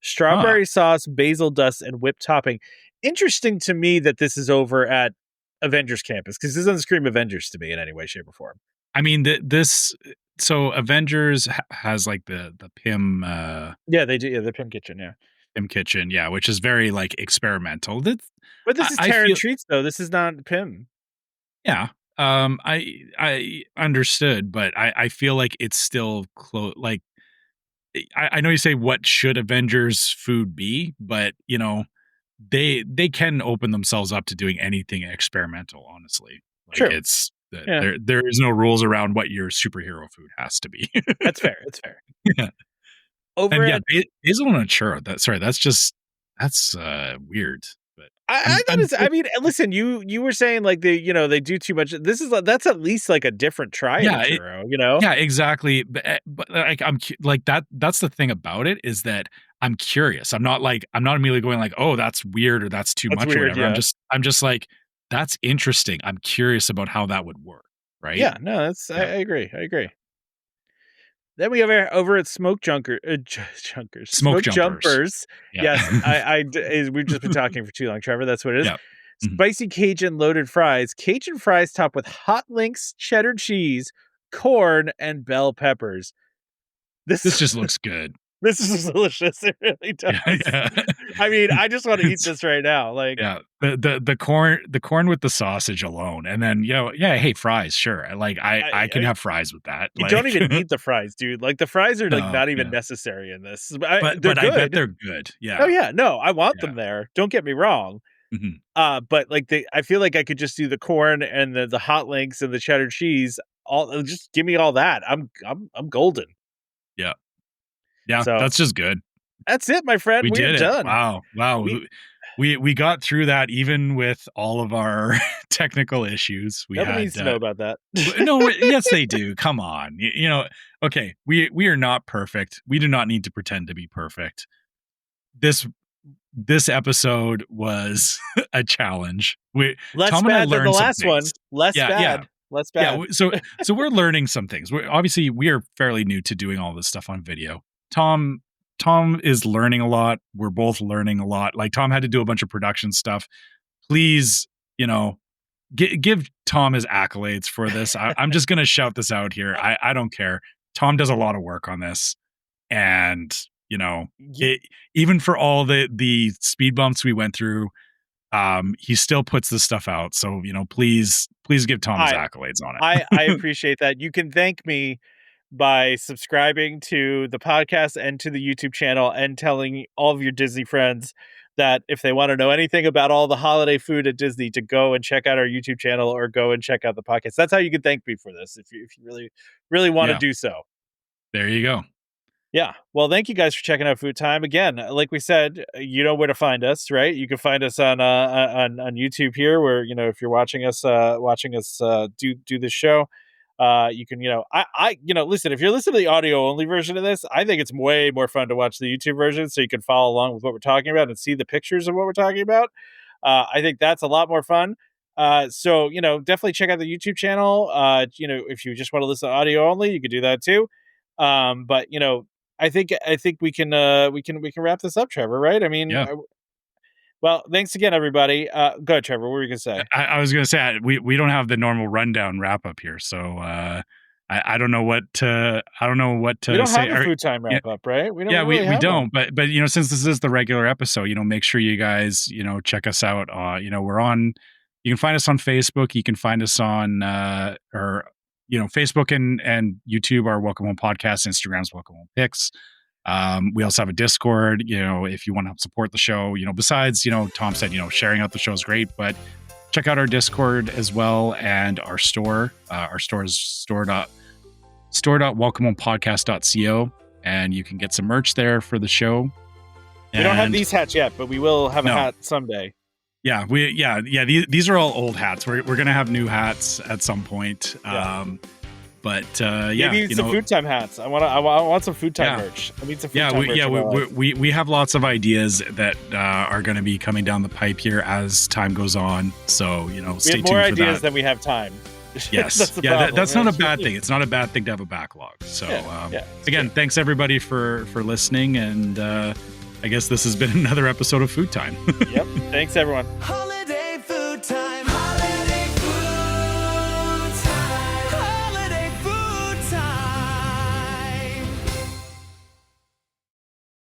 Strawberry sauce, basil dust, and whipped topping. Interesting to me that this is over at Avengers Campus because this doesn't scream Avengers to me in any way, shape, or form. I mean, so Avengers has like the Pim, Yeah, they do. Yeah, the Pim Kitchen. Yeah, Pim kitchen. Yeah. Which is very like experimental. That's, but this is I Terran feel, Treats though. This is not Pim. yeah. I understood, but I feel like it's still close. Like, I know you say what should Avengers food be, but they can open themselves up to doing anything experimental. Honestly, like True. That Yeah. there is no rules around what your superhero food has to be. That's fair. It's fair. Yeah. Over And yeah, at basil on a churro. That's weird. But I I'm thought I'm it's I mean, listen, you were saying like they do too much. That's at least like a different try at a yeah, churro, you know? yeah, exactly. But like like that's the thing about it is that I'm curious. I'm not immediately going like, "Oh, that's weird or that's too That's much or weird, whatever." yeah. I'm just like, "That's interesting. I'm curious about how that would work." Right? Yeah, no, that's I Yeah. agree. I agree. Then we have over at Junkers, Smoke Smoke jumpers. Jumpers. Yeah. Yes, we've just been talking for too long, Trevor. That's what it is. Yeah. Mhm. Spicy Cajun loaded fries. Cajun fries topped with hot links, cheddar cheese, corn, and bell peppers. This This just looks good. this is delicious. It really Yeah, does. yeah. I mean, I just want to eat It's this right now. Like, yeah. The corn with the sausage alone, and then, yeah, hey, fries, sure. Like, I can I have fries with that, you don't like even need the fries, dude. Like the fries are like no, not even yeah. necessary in this. They're But I bet good. they're good. Oh Yeah, yeah, no, I want yeah. them there. Don't get me wrong. Mhm. But like I feel like I could just do the corn and the hot links and the cheddar cheese. All just give me all that. I'm golden. Yeah. Yeah, So that's just good. that's it, my friend. We We're did it. done. Wow, wow. We We got through that even with all of our technical issues. We Nobody needs had, to know about that. no, yes, they do. Come on. Okay, we are not perfect. We do not need to pretend to be perfect. This this episode was a challenge. We Less Tom and I bad than the learned some last one. things. Less Yeah, yeah. bad. Less Yeah, bad. so we're learning some things. Obviously we are fairly new to doing all this stuff on video. Tom Tom is learning a lot. We're both learning a lot. Like Tom had to do a bunch of production stuff. Please, give Tom his accolades for this. I'm just gonna shout this out here. I don't care. Tom does a lot of work on this, and Ye- it, even for all the speed bumps we went through, he still puts this stuff out. So please give Tom his I accolades on I it. appreciate that. You can thank me by subscribing to the podcast and to the YouTube channel and telling all of your Disney friends that if they want to know anything about all the holiday food at Disney, to go and check out our YouTube channel or go and check out the podcast. That's how you can thank me for this if you really really want to Yeah, do so. there you go. Yeah. Well, thank you guys for checking out Food Time. Again, like we said, you know where to find us, right? You can find us on YouTube here, where if you're watching us do this show, you can listen. If you're listening to the audio only version of this, I think it's way more fun to watch the YouTube version, so you can follow along with what we're talking about and see the pictures of what we're talking about. I think that's a lot more fun. So definitely check out the YouTube channel. If you just want to listen to audio only, you could do that too. But I think we can wrap this up, Trevor. Right? I mean, Yeah. well, thanks again, everybody. Go ahead, Trevor. What were you gonna say? I was going to say we don't have the normal rundown wrap up here, so I don't know what to We don't say. have a Food Time Yeah, wrap up, right? We don't. yeah, Really we have one. don't. But since this is the regular episode, make sure you guys check us out. We're on. You can find us on Facebook. You can find us on Facebook and YouTube are Welcome Home Podcast. Instagram's Welcome Home Pics. We also have a Discord, if you want to help support the show, besides, Tom said, sharing out the show is great, but check out our Discord as well. And our store, is store.welcomehomepodcast.co. And you can get some merch there for the show. We don't have these hats yet, but we will have a hat someday. Yeah, these are all old hats. We're going to have new hats at some point. Yeah. But maybe some Food Time hats. I want some Food Time merch. I need some Food Time merch. We have lots of ideas that are going to be coming down the pipe here as time goes on. So stay tuned for that. We have more ideas than we have time. Yes, that's not a bad thing. It's not a bad thing to have a backlog. So again, thanks everybody for listening, and I guess this has been another episode of Food Time. Yep. Thanks everyone.